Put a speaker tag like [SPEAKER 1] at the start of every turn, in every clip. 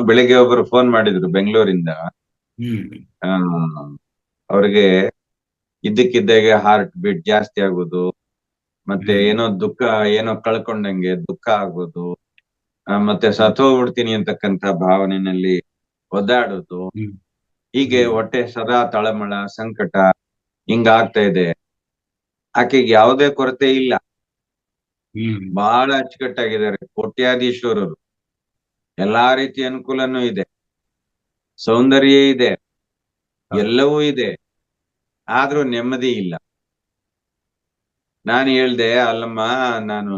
[SPEAKER 1] ಬೆಳಿಗ್ಗೆ ಒಬ್ರು ಫೋನ್ ಮಾಡಿದ್ರು ಬೆಂಗಳೂರಿಂದ.
[SPEAKER 2] ಹ್ಮ್
[SPEAKER 1] ಆ ಅವ್ರಿಗೆ ಇದ್ದಕ್ಕಿದ್ದಾಗೆ ಹಾರ್ಟ್ ಬೀಟ್ ಜಾಸ್ತಿ ಆಗೋದು, ಮತ್ತೆ
[SPEAKER 2] ಹ್ಮ್
[SPEAKER 1] ಏನೋ ದುಃಖ, ಏನೋ ಕಳ್ಕೊಂಡಂಗೆ ದುಃಖ ಆಗೋದು, ಮತ್ತೆ ಸತ್ತೋಗ್ಬಿಡ್ತೀನಿ ಅಂತಕ್ಕಂಥ ಭಾವನೆಯಲ್ಲಿ ಒದ್ದಾಡೋದು,
[SPEAKER 2] ಹ್ಮ್
[SPEAKER 1] ಹೀಗೆ
[SPEAKER 2] ಹ್ಮ್
[SPEAKER 1] ಹೊಟ್ಟೆ ಸದಾ ತಳಮಳ ಸಂಕಟ ಹಿಂಗ ಆಗ್ತಾ ಇದೆ. ಆಕೆಗೆ ಯಾವುದೇ ಕೊರತೆ ಇಲ್ಲ,
[SPEAKER 2] ಹ್ಮ್
[SPEAKER 1] ಬಹಳ ಅಚ್ಚುಕಟ್ಟಾಗಿದ್ದಾರೆ, ಕೋಟ್ಯಾಧೀಶ್ವರರು, ಎಲ್ಲಾ ರೀತಿಯ ಅನುಕೂಲನೂ ಇದೆ, ಸೌಂದರ್ಯ ಇದೆ,
[SPEAKER 2] ಹೌದು.
[SPEAKER 1] ಎಲ್ಲವೂ ಇದೆ, ಆದ್ರೂ ನೆಮ್ಮದಿ ಇಲ್ಲ. ನಾನು ಹೇಳ್ದೆ, ಅಲ್ಲಮ್ಮ, ನಾನು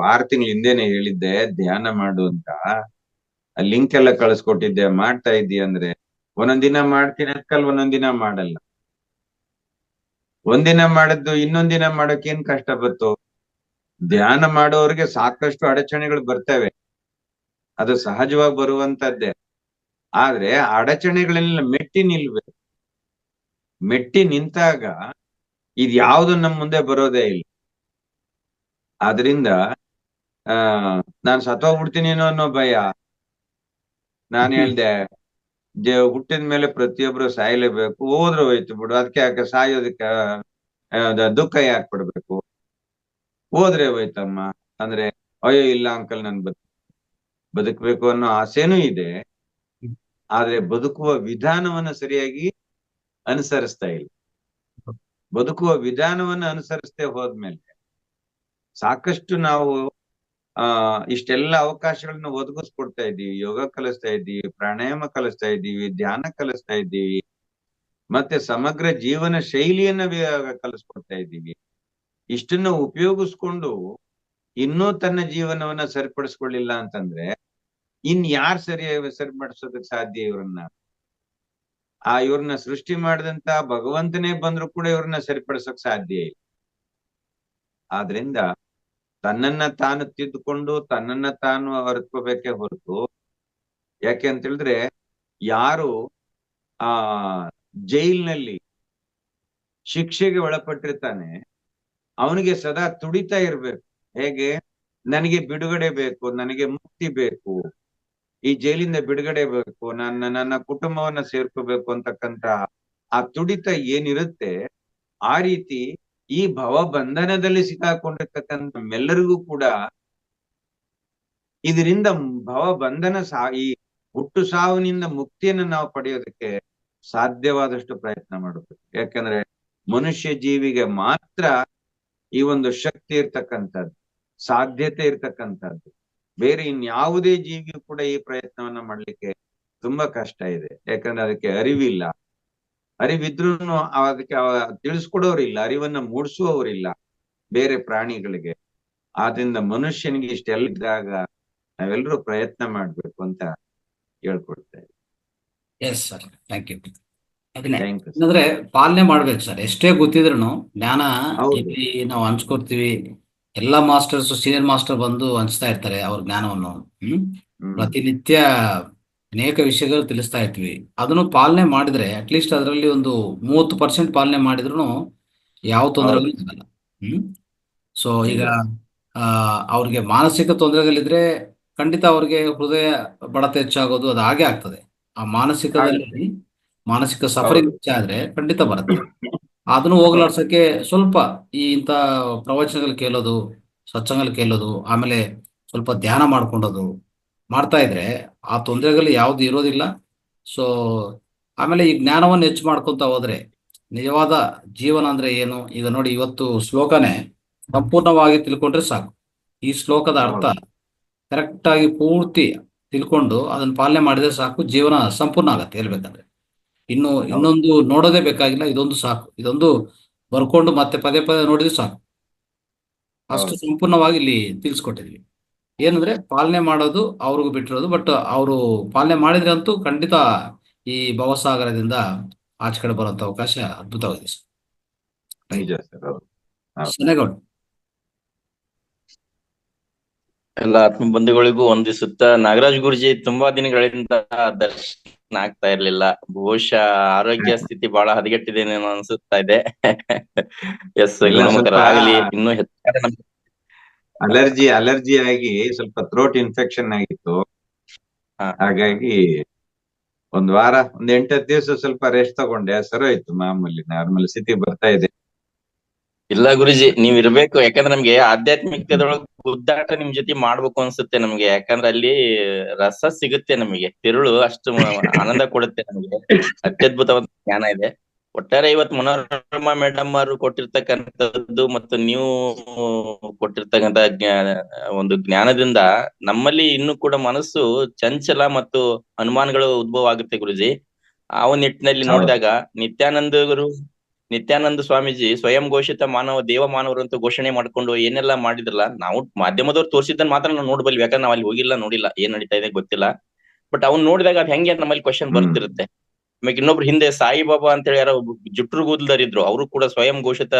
[SPEAKER 1] 6 ತಿಂಗಳ ಹಿಂದೆನೆ ಹೇಳಿದ್ದೆ ಧ್ಯಾನ ಮಾಡು ಅಂತ, ಲಿಂಕ್ ಎಲ್ಲ ಕಳಿಸ್ಕೊಟ್ಟಿದ್ದೆ, ಮಾಡ್ತಾ ಇದ್ದೀಯ ಅಂದ್ರೆ, ಒಂದೊಂದಿನ ಮಾಡ್ತೀನಿ ಅನ್ಕಲ್, ಒಂದೊಂದಿನ ಮಾಡಲ್ಲ. ಒಂದಿನ ಮಾಡಿದ್ದು ಇನ್ನೊಂದಿನ ಮಾಡೋಕೆ ಏನ್ ಕಷ್ಟ ಬತ್ತು? ಧ್ಯಾನ ಮಾಡೋರಿಗೆ ಸಾಕಷ್ಟು ಅಡಚಣೆಗಳು ಬರ್ತವೆ, ಅದು ಸಹಜವಾಗಿ ಬರುವಂತದ್ದೇ. ಆದ್ರೆ ಅಡಚಣೆಗಳೆಲ್ಲ ಮೆಟ್ಟಿ ನಿಲ್ಬೇಕು. ಮೆಟ್ಟಿ ನಿಂತಾಗ ಇದು ಯಾವ್ದು ನಮ್ ಮುಂದೆ ಬರೋದೇ ಇಲ್ಲ. ಆದ್ರಿಂದ ನಾನ್ ಸತ್ತೋಗ್ಬಿಡ್ತೀನಿ ಅನ್ನೋ ಭಯ. ನಾನ್ ಹೇಳ್ದೆ, ಹುಟ್ಟಿದ ಮೇಲೆ ಪ್ರತಿಯೊಬ್ರು ಸಾಯ್ಲೇಬೇಕು, ಹೋದ್ರೆ ಹೋಯ್ತು ಬಿಡು, ಅದಕ್ಕೆ ಯಾಕೆ ಸಾಯೋದಕ್ಕೆ ದುಃಖ ಯಾಕೆ ಪಡ್ಬೇಕು, ಹೋದ್ರೆ ಹೋಯ್ತಮ್ಮ ಅಂದ್ರೆ, ಅಯ್ಯೋ ಇಲ್ಲ ಅಂಕಲ್, ನನ್ ಬದುಕ್ಬೇಕು ಅನ್ನೋ ಆಸೆನೂ ಇದೆ, ಆದ್ರೆ ಬದುಕುವ ವಿಧಾನವನ್ನ ಸರಿಯಾಗಿ ಅನುಸರಿಸ್ತಾ ಇಲ್ಲ. ಬದುಕುವ ವಿಧಾನವನ್ನ ಅನುಸರಿಸದೆ ಹೋದ್ಮೇಲೆ ಸಾಕಷ್ಟು ನಾವು ಇಷ್ಟೆಲ್ಲ ಅವಕಾಶಗಳನ್ನ ಒದಗಿಸ್ಕೊಡ್ತಾ ಇದ್ದೀವಿ. ಯೋಗ ಕಲಿಸ್ತಾ ಇದ್ದೀವಿ, ಪ್ರಾಣಾಯಾಮ ಕಲಿಸ್ತಾ ಇದ್ದೀವಿ, ಧ್ಯಾನ ಕಲಿಸ್ತಾ ಇದ್ದೀವಿ, ಮತ್ತೆ ಸಮಗ್ರ ಜೀವನ ಶೈಲಿಯನ್ನ ಕಲಿಸ್ಕೊಡ್ತಾ ಇದ್ದೀವಿ. ಇಷ್ಟನ್ನ ಉಪಯೋಗಿಸ್ಕೊಂಡು ಇನ್ನೂ ತನ್ನ ಜೀವನವನ್ನ ಸರಿಪಡಿಸ್ಕೊಳ್ಳಿಲ್ಲ ಅಂತಂದ್ರೆ ಇನ್ ಯಾರು ಸರಿಪಡಿಸೋದಕ್ ಸಾಧ್ಯ ಇವ್ರನ್ನ? ಇವ್ರನ್ನ ಸೃಷ್ಟಿ ಮಾಡಿದಂತ ಭಗವಂತನೇ ಬಂದ್ರು ಕೂಡ ಇವ್ರನ್ನ ಸರಿಪಡಿಸೋಕ್ ಸಾಧ್ಯ ಇಲ್ಲ. ಆದ್ರಿಂದ ತನ್ನನ್ನ ತಾನು ತಿದ್ದುಕೊಂಡು ತನ್ನನ್ನ ತಾನು ಅರಿತ್ಕೋಬೇಕೇ ಹೊರತು, ಯಾಕೆ ಅಂತ ಹೇಳಿದ್ರೆ, ಯಾರು ಆ ಜೈಲ್ನಲ್ಲಿ ಶಿಕ್ಷೆಗೆ ಒಳಪಟ್ಟಿರ್ತಾನೆ ಅವನಿಗೆ ಸದಾ ತುಡಿತಾ ಇರ್ಬೇಕು. ಹೇಗೆ? ನನಗೆ ಬಿಡುಗಡೆ ಬೇಕು, ನನಗೆ ಮುಕ್ತಿ ಬೇಕು, ಈ ಜೈಲಿಂದ ಬಿಡುಗಡೆ ಬೇಕು, ನನ್ನ ಕುಟುಂಬವನ್ನ ಸೇರ್ಕೋಬೇಕು ಅಂತಕ್ಕಂತ ಆ ತುಡಿತ ಏನಿರುತ್ತೆ, ಆ ರೀತಿ ಈ ಭವ ಬಂಧನದಲ್ಲಿ ಸಿಕ್ಕಾಕೊಂಡಿರ್ತಕ್ಕಂಥ ಮೆಲ್ಲರಿಗೂ ಕೂಡ ಇದರಿಂದ ಭವ ಬಂಧನ ಈ ಹುಟ್ಟು ಸಾವಿನಿಂದ ಮುಕ್ತಿಯನ್ನು ನಾವು ಪಡೆಯೋದಕ್ಕೆ ಸಾಧ್ಯವಾದಷ್ಟು ಪ್ರಯತ್ನ ಮಾಡಬೇಕು. ಯಾಕಂದ್ರೆ ಮನುಷ್ಯ ಜೀವಿಗೆ ಮಾತ್ರ ಈ ಒಂದು ಶಕ್ತಿ ಇರ್ತಕ್ಕಂಥದ್ದು, ಸಾಧ್ಯತೆ ಇರ್ತಕ್ಕಂಥದ್ದು. ಬೇರೆ ಇನ್ಯಾವುದೇ ಜೀವಿಯು ಕೂಡ ಈ ಪ್ರಯತ್ನವನ್ನ ಮಾಡ್ಲಿಕ್ಕೆ ತುಂಬಾ ಕಷ್ಟ ಇದೆ. ಯಾಕಂದ್ರೆ ಅದಕ್ಕೆ ಅರಿವಿಲ್ಲ, ಅರಿವಿದ್ರೂ ಅದಕ್ಕೆ ತಿಳಿಸ್ಕೊಡೋರಿಲ್ಲ, ಅರಿವನ್ನ ಮೂಡಿಸುವವರಿಲ್ಲ ಬೇರೆ ಪ್ರಾಣಿಗಳಿಗೆ. ಆದ್ರಿಂದ ಮನುಷ್ಯನಿಗೆ ಇಷ್ಟೆಲ್ಲ ಇದ್ದಾಗ ನಾವೆಲ್ಲರೂ ಪ್ರಯತ್ನ ಮಾಡ್ಬೇಕು ಅಂತ ಹೇಳ್ಕೊಡ್ತಾ ಇದ್ದೀವಿ.
[SPEAKER 2] Yes sir, thank you. ಅದನ್ನೇ
[SPEAKER 1] ಥ್ಯಾಂಕ್ ಯು.
[SPEAKER 2] ಅಂದ್ರೆ ಪಾಲನೆ ಮಾಡ್ಬೇಕು ಸರ್, ಎಷ್ಟೇ ಗೊತ್ತಿದ್ರು ಜ್ಞಾನ
[SPEAKER 1] ಹೌದು.
[SPEAKER 2] ಇಲ್ಲಿ ನಾವು ಹಂಚ್ಕೊಡ್ತೀವಿ. ಎಲ್ಲಾ ಮಾಸ್ಟರ್ಸ್, ಸೀನಿಯರ್ ಮಾಸ್ಟರ್ ಬಂದು ಹಂಚ್ತಾ ಇರ್ತಾರೆ ಅವ್ರ ಜ್ಞಾನವನ್ನು. ಪ್ರತಿನಿತ್ಯ ಅನೇಕ ವಿಷಯಗಳು ತಿಳಿಸ್ತಾ ಇರ್ತೀವಿ. ಅದನ್ನು ಪಾಲನೆ ಮಾಡಿದ್ರೆ ಅಟ್ಲೀಸ್ಟ್ ಅದರಲ್ಲಿ ಒಂದು 30% ಪಾಲನೆ ಮಾಡಿದ್ರು ಯಾವ ತೊಂದರೆಗಳು ಆಗಲ್ಲ. ಸೊ ಈಗ ಅವ್ರಿಗೆ ಮಾನಸಿಕ ತೊಂದರೆಗಳಿದ್ರೆ ಖಂಡಿತ ಅವ್ರಿಗೆ ಹೃದಯ ಬಡತ ಹೆಚ್ಚಾಗೋದು ಅದು ಹಾಗೆ ಆಗ್ತದೆ. ಆ ಮಾನಸಿಕದಲ್ಲಿ ಮಾನಸಿಕ ಸಫರಿಂಗ್ ಹೆಚ್ಚಾದ್ರೆ ಖಂಡಿತ ಬರುತ್ತೆ. ಅದನ್ನು ಹೋಗ್ಲಾಡ್ಸಕ್ಕೆ ಸ್ವಲ್ಪ ಇಂಥ ಪ್ರವಚನಗಳು ಕೇಳೋದು, ಸತ್ಸಂಗಗಳು ಕೇಳೋದು, ಆಮೇಲೆ ಸ್ವಲ್ಪ ಧ್ಯಾನ ಮಾಡ್ಕೊಂಡೋದು ಮಾಡ್ತಾ ಇದ್ರೆ ಆ ತೊಂದರೆಗಳು ಯಾವ್ದು ಇರೋದಿಲ್ಲ. ಸೊ ಆಮೇಲೆ ಈ ಜ್ಞಾನವನ್ನು ಹೆಚ್ಚು ಮಾಡ್ಕೊಂತ ಹೋದ್ರೆ ನಿಜವಾದ ಜೀವನ ಅಂದ್ರೆ ಏನು? ಈಗ ನೋಡಿ, ಇವತ್ತು ಶ್ಲೋಕನೇ ಸಂಪೂರ್ಣವಾಗಿ ತಿಳ್ಕೊಂಡ್ರೆ ಸಾಕು. ಈ ಶ್ಲೋಕದ ಅರ್ಥ ಕರೆಕ್ಟ್ ಆಗಿ ಪೂರ್ತಿ ತಿಳ್ಕೊಂಡು ಅದನ್ನ ಪಾಲನೆ ಮಾಡಿದ್ರೆ ಸಾಕು, ಜೀವನ ಸಂಪೂರ್ಣ ಆಗತ್ತೆ ಹೇಳ್ಬೇಕಂದ್ರೆ. ಇನ್ನೊಂದು ನೋಡೋದೇ ಬೇಕಾಗಿಲ್ಲ, ಇದೊಂದು ಸಾಕು. ಇದೊಂದು ಬರ್ಕೊಂಡು ಮತ್ತೆ ಪದೇ ಪದೇ ನೋಡಿದ್ರೆ ಸಾಕು. ಅಷ್ಟು ಸಂಪೂರ್ಣವಾಗಿ ಇಲ್ಲಿ ತಿಳಿಸ್ಕೊಟ್ಟಿದ್ವಿ. ಏನಂದ್ರೆ ಪಾಲನೆ ಮಾಡೋದು ಅವ್ರಿಗೂ ಬಿಟ್ಟಿರೋದು, ಬಟ್ ಅವರು ಪಾಲನೆ ಮಾಡಿದ್ರೆ ಅಂತೂ ಖಂಡಿತ ಈ ಭವಸಾಗರದಿಂದ ಆಚೆ ಕಡೆ ಬರುವಂತ ಅವಕಾಶ ಅದ್ಭುತವಾಗಿದೆ ಸರ್. ಶನೇಗೌಡ.
[SPEAKER 3] ಎಲ್ಲ ಆತ್ಮ ಬಂಧುಗಳಿಗೂ ವಂದಿಸುತ್ತಾ, ನಾಗರಾಜ್ ಗುರುಜಿ ತುಂಬಾ ದಿನಗಳಿಂದ ದರ್ಶನ ಆಗ್ತಾ ಇರ್ಲಿಲ್ಲ. ಬಹುಶಃ ಆರೋಗ್ಯ ಸ್ಥಿತಿ ಬಹಳ ಹದಗೆಟ್ಟಿದೆ ಅನ್ಸುತ್ತಾ ಇದೆ. ಎಸ್, ಗುಣಮುಖರಾಗಲಿ. ಇನ್ನು ಹೆಚ್ಚಾಗಿ
[SPEAKER 1] ಅಲರ್ಜಿ ಆಗಿ ಸ್ವಲ್ಪ ಥ್ರೋಟ್ ಇನ್ಫೆಕ್ಷನ್ ಆಗಿತ್ತು.
[SPEAKER 3] ಹಾ.
[SPEAKER 1] ಹಾಗಾಗಿ ಒಂದ್ ವಾರ, ಒಂದ್ 8-10 ದಿವಸ ಸ್ವಲ್ಪ ರೆಸ್ಟ್ ತಗೊಂಡೆ, ಸರೋಯ್ತು, ಮಾಮೂಲಿ ನಾರ್ಮಲ್ ಸ್ಥಿತಿ ಬರ್ತಾ ಇದೆ.
[SPEAKER 3] ಇಲ್ಲ ಗುರುಜಿ, ನೀವ್ ಇರ್ಬೇಕು. ಯಾಕಂದ್ರೆ ನಮ್ಗೆ ಆಧ್ಯಾತ್ಮಿಕದೊಳಗ್ ಗುದ್ದಾಟ ನಿಮ್ ಜೊತೆ ಮಾಡ್ಬೇಕು ಅನ್ಸುತ್ತೆ ನಮ್ಗೆ. ಯಾಕಂದ್ರೆ ಅಲ್ಲಿ ರಸ ಸಿಗುತ್ತೆ ನಮಗೆ, ತಿರುಳು ಅಷ್ಟು ಆನಂದ ಕೊಡುತ್ತೆ ನಮಗೆ. ಅತ್ಯದ್ಭುತವಾದ ಜ್ಞಾನ ಇದೆ. ಒಟ್ಟಾರೆ ಇವತ್ತು ಮನೋರಮಾ ಮೇಡಮ್ ಅವರು ಕೊಟ್ಟಿರ್ತಕ್ಕಂಥದ್ದು ಮತ್ತು ನೀವು ಕೊಟ್ಟಿರ್ತಕ್ಕಂಥ ಒಂದು ಜ್ಞಾನದಿಂದ ನಮ್ಮಲ್ಲಿ ಇನ್ನೂ ಕೂಡ ಮನಸ್ಸು ಚಂಚಲ ಮತ್ತು ಅನುಮಾನಗಳು ಉದ್ಭವ ಆಗುತ್ತೆ ಗುರುಜಿ. ಆ ಒಂದು ನಿಟ್ಟಿನಲ್ಲಿ
[SPEAKER 1] ಹೌದು.
[SPEAKER 3] ನೋಡಿದಾಗ ನಿತ್ಯಾನಂದ ಸ್ವಾಮೀಜಿ ಸ್ವಯಂ ಘೋಷಿತ ಮಾನವ ದೇವ ಮಾನವರು ಅಂತ ಘೋಷಣೆ ಮಾಡ್ಕೊಂಡು ಏನೆಲ್ಲಾ ಮಾಡಿದ್ರಲ್ಲ, ನಾವು ಮಾಧ್ಯಮದವ್ರು ತೋರಿಸಿದ್ದನ್ನ ಮಾತ್ರ ನಾವು ನೋಡ್ಬಲ್ವಿ. ಯಾಕಂದ್ರೆ ನಾವು ಅಲ್ಲಿ ಹೋಗಿಲ್ಲ, ನೋಡಿಲ್ಲ, ಏನ್ ನಡೀತಾ ಇದೆ ಗೊತ್ತಿಲ್ಲ. ಬಟ್ ಅವ್ನ್ ನೋಡಿದಾಗ ಅದ್ ಹೆಂಗೆ ನಮ್ಮಲ್ಲಿ ಕ್ವಶನ್ ಬರ್ತಿರುತ್ತೆ. ಆಮೇಲೆ ಇನ್ನೊಬ್ರು ಹಿಂದೆ ಸಾಯಿಬಾಬಾ ಅಂತ ಹೇಳಿ ಯಾರೋ ಜುಟ್ರು ಕೂದಲರಿದ್ರು, ಅವರು ಕೂಡ ಸ್ವಯಂ ಘೋಷಿತ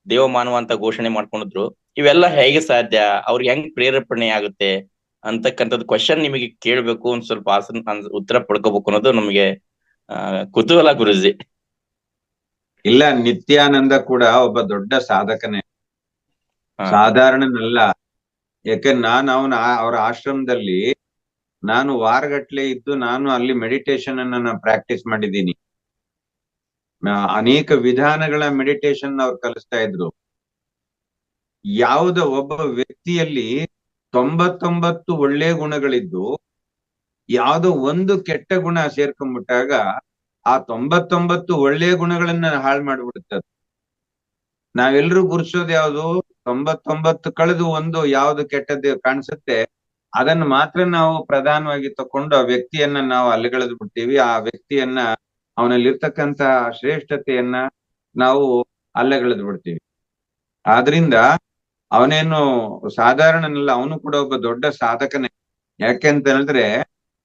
[SPEAKER 3] ದೇವ ಮಾನವ ಅಂತ ಘೋಷಣೆ ಮಾಡ್ಕೊಂಡಿದ್ರು. ಇವೆಲ್ಲ ಹೇಗೆ ಸಾಧ್ಯ, ಅವ್ರಿಗೆ ಹೆಂಗ್ ಪ್ರೇರೇಪಣೆ ಆಗುತ್ತೆ ಅಂತಕ್ಕಂಥದ್ದು ಕ್ವಶನ್ ನಿಮಗೆ ಕೇಳ್ಬೇಕು, ಒಂದ್ ಸ್ವಲ್ಪ ಉತ್ತರ ಪಡ್ಕೋಬೇಕು ಅನ್ನೋದು ನಮಗೆ ಕುತೂಹಲ ಗುರುಜಿ.
[SPEAKER 1] ಇಲ್ಲ, ನಿತ್ಯಾನಂದ ಕೂಡ ಒಬ್ಬ ದೊಡ್ಡ ಸಾಧಕನೇ, ಸಾಧಾರಣನಲ್ಲ. ಯಾಕಂದ್ರೆ ಅವ್ರ ಆಶ್ರಮದಲ್ಲಿ ನಾನು ವಾರಗಟ್ಲೆ ಇದ್ದು ನಾನು ಅಲ್ಲಿ ಮೆಡಿಟೇಷನ್ ಅನ್ನ ಪ್ರಾಕ್ಟೀಸ್ ಮಾಡಿದ್ದೀನಿ. ಅನೇಕ ವಿಧಾನಗಳ ಮೆಡಿಟೇಷನ್ ಅವ್ರು ಕಲಿಸ್ತಾ ಇದ್ರು. ಯಾವುದೋ ಒಬ್ಬ ವ್ಯಕ್ತಿಯಲ್ಲಿ 99 ಒಳ್ಳೆ ಗುಣಗಳಿದ್ದು ಯಾವುದೋ ಒಂದು ಕೆಟ್ಟ ಗುಣ ಸೇರ್ಕೊಂಡ್ಬಿಟ್ಟಾಗ ಆ 99 ಒಳ್ಳೆ ಗುಣಗಳನ್ನ ಹಾಳು ಮಾಡ್ಬಿಡುತ್ತೆ. ನಾವೆಲ್ಲರೂ ಗುರ್ಸೋದು ಯಾವುದು, 99 ಕಳೆದು ಒಂದು ಯಾವ್ದು ಕೆಟ್ಟದ್ದು ಕಾಣಿಸುತ್ತೆ ಅದನ್ನ ಮಾತ್ರ ನಾವು ಪ್ರಧಾನವಾಗಿ ತಕೊಂಡು ಆ ವ್ಯಕ್ತಿಯನ್ನ ನಾವು ಅಲ್ಲಿಗೆಳೆದು ಬಿಡ್ತೀವಿ. ಆ ವ್ಯಕ್ತಿಯನ್ನ, ಅವನಲ್ಲಿರ್ತಕ್ಕಂತ ಶ್ರೇಷ್ಠತೆಯನ್ನ ನಾವು ಅಲ್ಲಗೆಳೆದು ಬಿಡ್ತೀವಿ. ಆದ್ರಿಂದ ಅವನೇನು ಸಾಧಾರಣನಲ್ಲ, ಅವನು ಕೂಡ ಒಬ್ಬ ದೊಡ್ಡ ಸಾಧಕನೇ. ಯಾಕೆಂತ ಹೇಳಿದ್ರೆ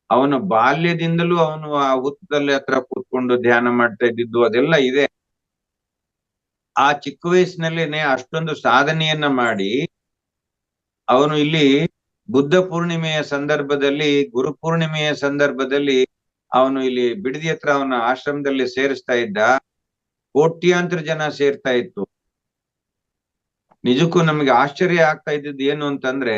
[SPEAKER 1] ಅವನ ಬಾಲ್ಯದಿಂದಲೂ ಅವನು ಆ ಹುತ್ತದಲ್ಲಿ ಹತ್ರ ಕೂತ್ಕೊಂಡು ಧ್ಯಾನ ಮಾಡ್ತಾ ಇದ್ದಿದ್ದು ಅದೆಲ್ಲ ಇದೆ. ಆ ಚಿಕ್ಕ ವಯಸ್ಸಿನಲ್ಲೇನೆ ಅಷ್ಟೊಂದು ಸಾಧನೆಯನ್ನ ಮಾಡಿ ಅವನು ಇಲ್ಲಿ ಬುದ್ಧ ಪೂರ್ಣಿಮೆಯ ಸಂದರ್ಭದಲ್ಲಿ, ಗುರು ಪೂರ್ಣಿಮೆಯ ಸಂದರ್ಭದಲ್ಲಿ ಅವನು ಇಲ್ಲಿ ಬಿಡದಿ ಹತ್ರ ಅವನ ಆಶ್ರಮದಲ್ಲಿ ಸೇರಿಸ್ತಾ ಇದ್ದ. ಕೋಟ್ಯಾಂತರ ಜನ ಸೇರ್ತಾ ಇತ್ತು. ನಿಜಕ್ಕೂ ನಮಗೆ ಆಶ್ಚರ್ಯ ಆಗ್ತಾ ಇದ್ದದ್ದು ಏನು ಅಂತಂದ್ರೆ,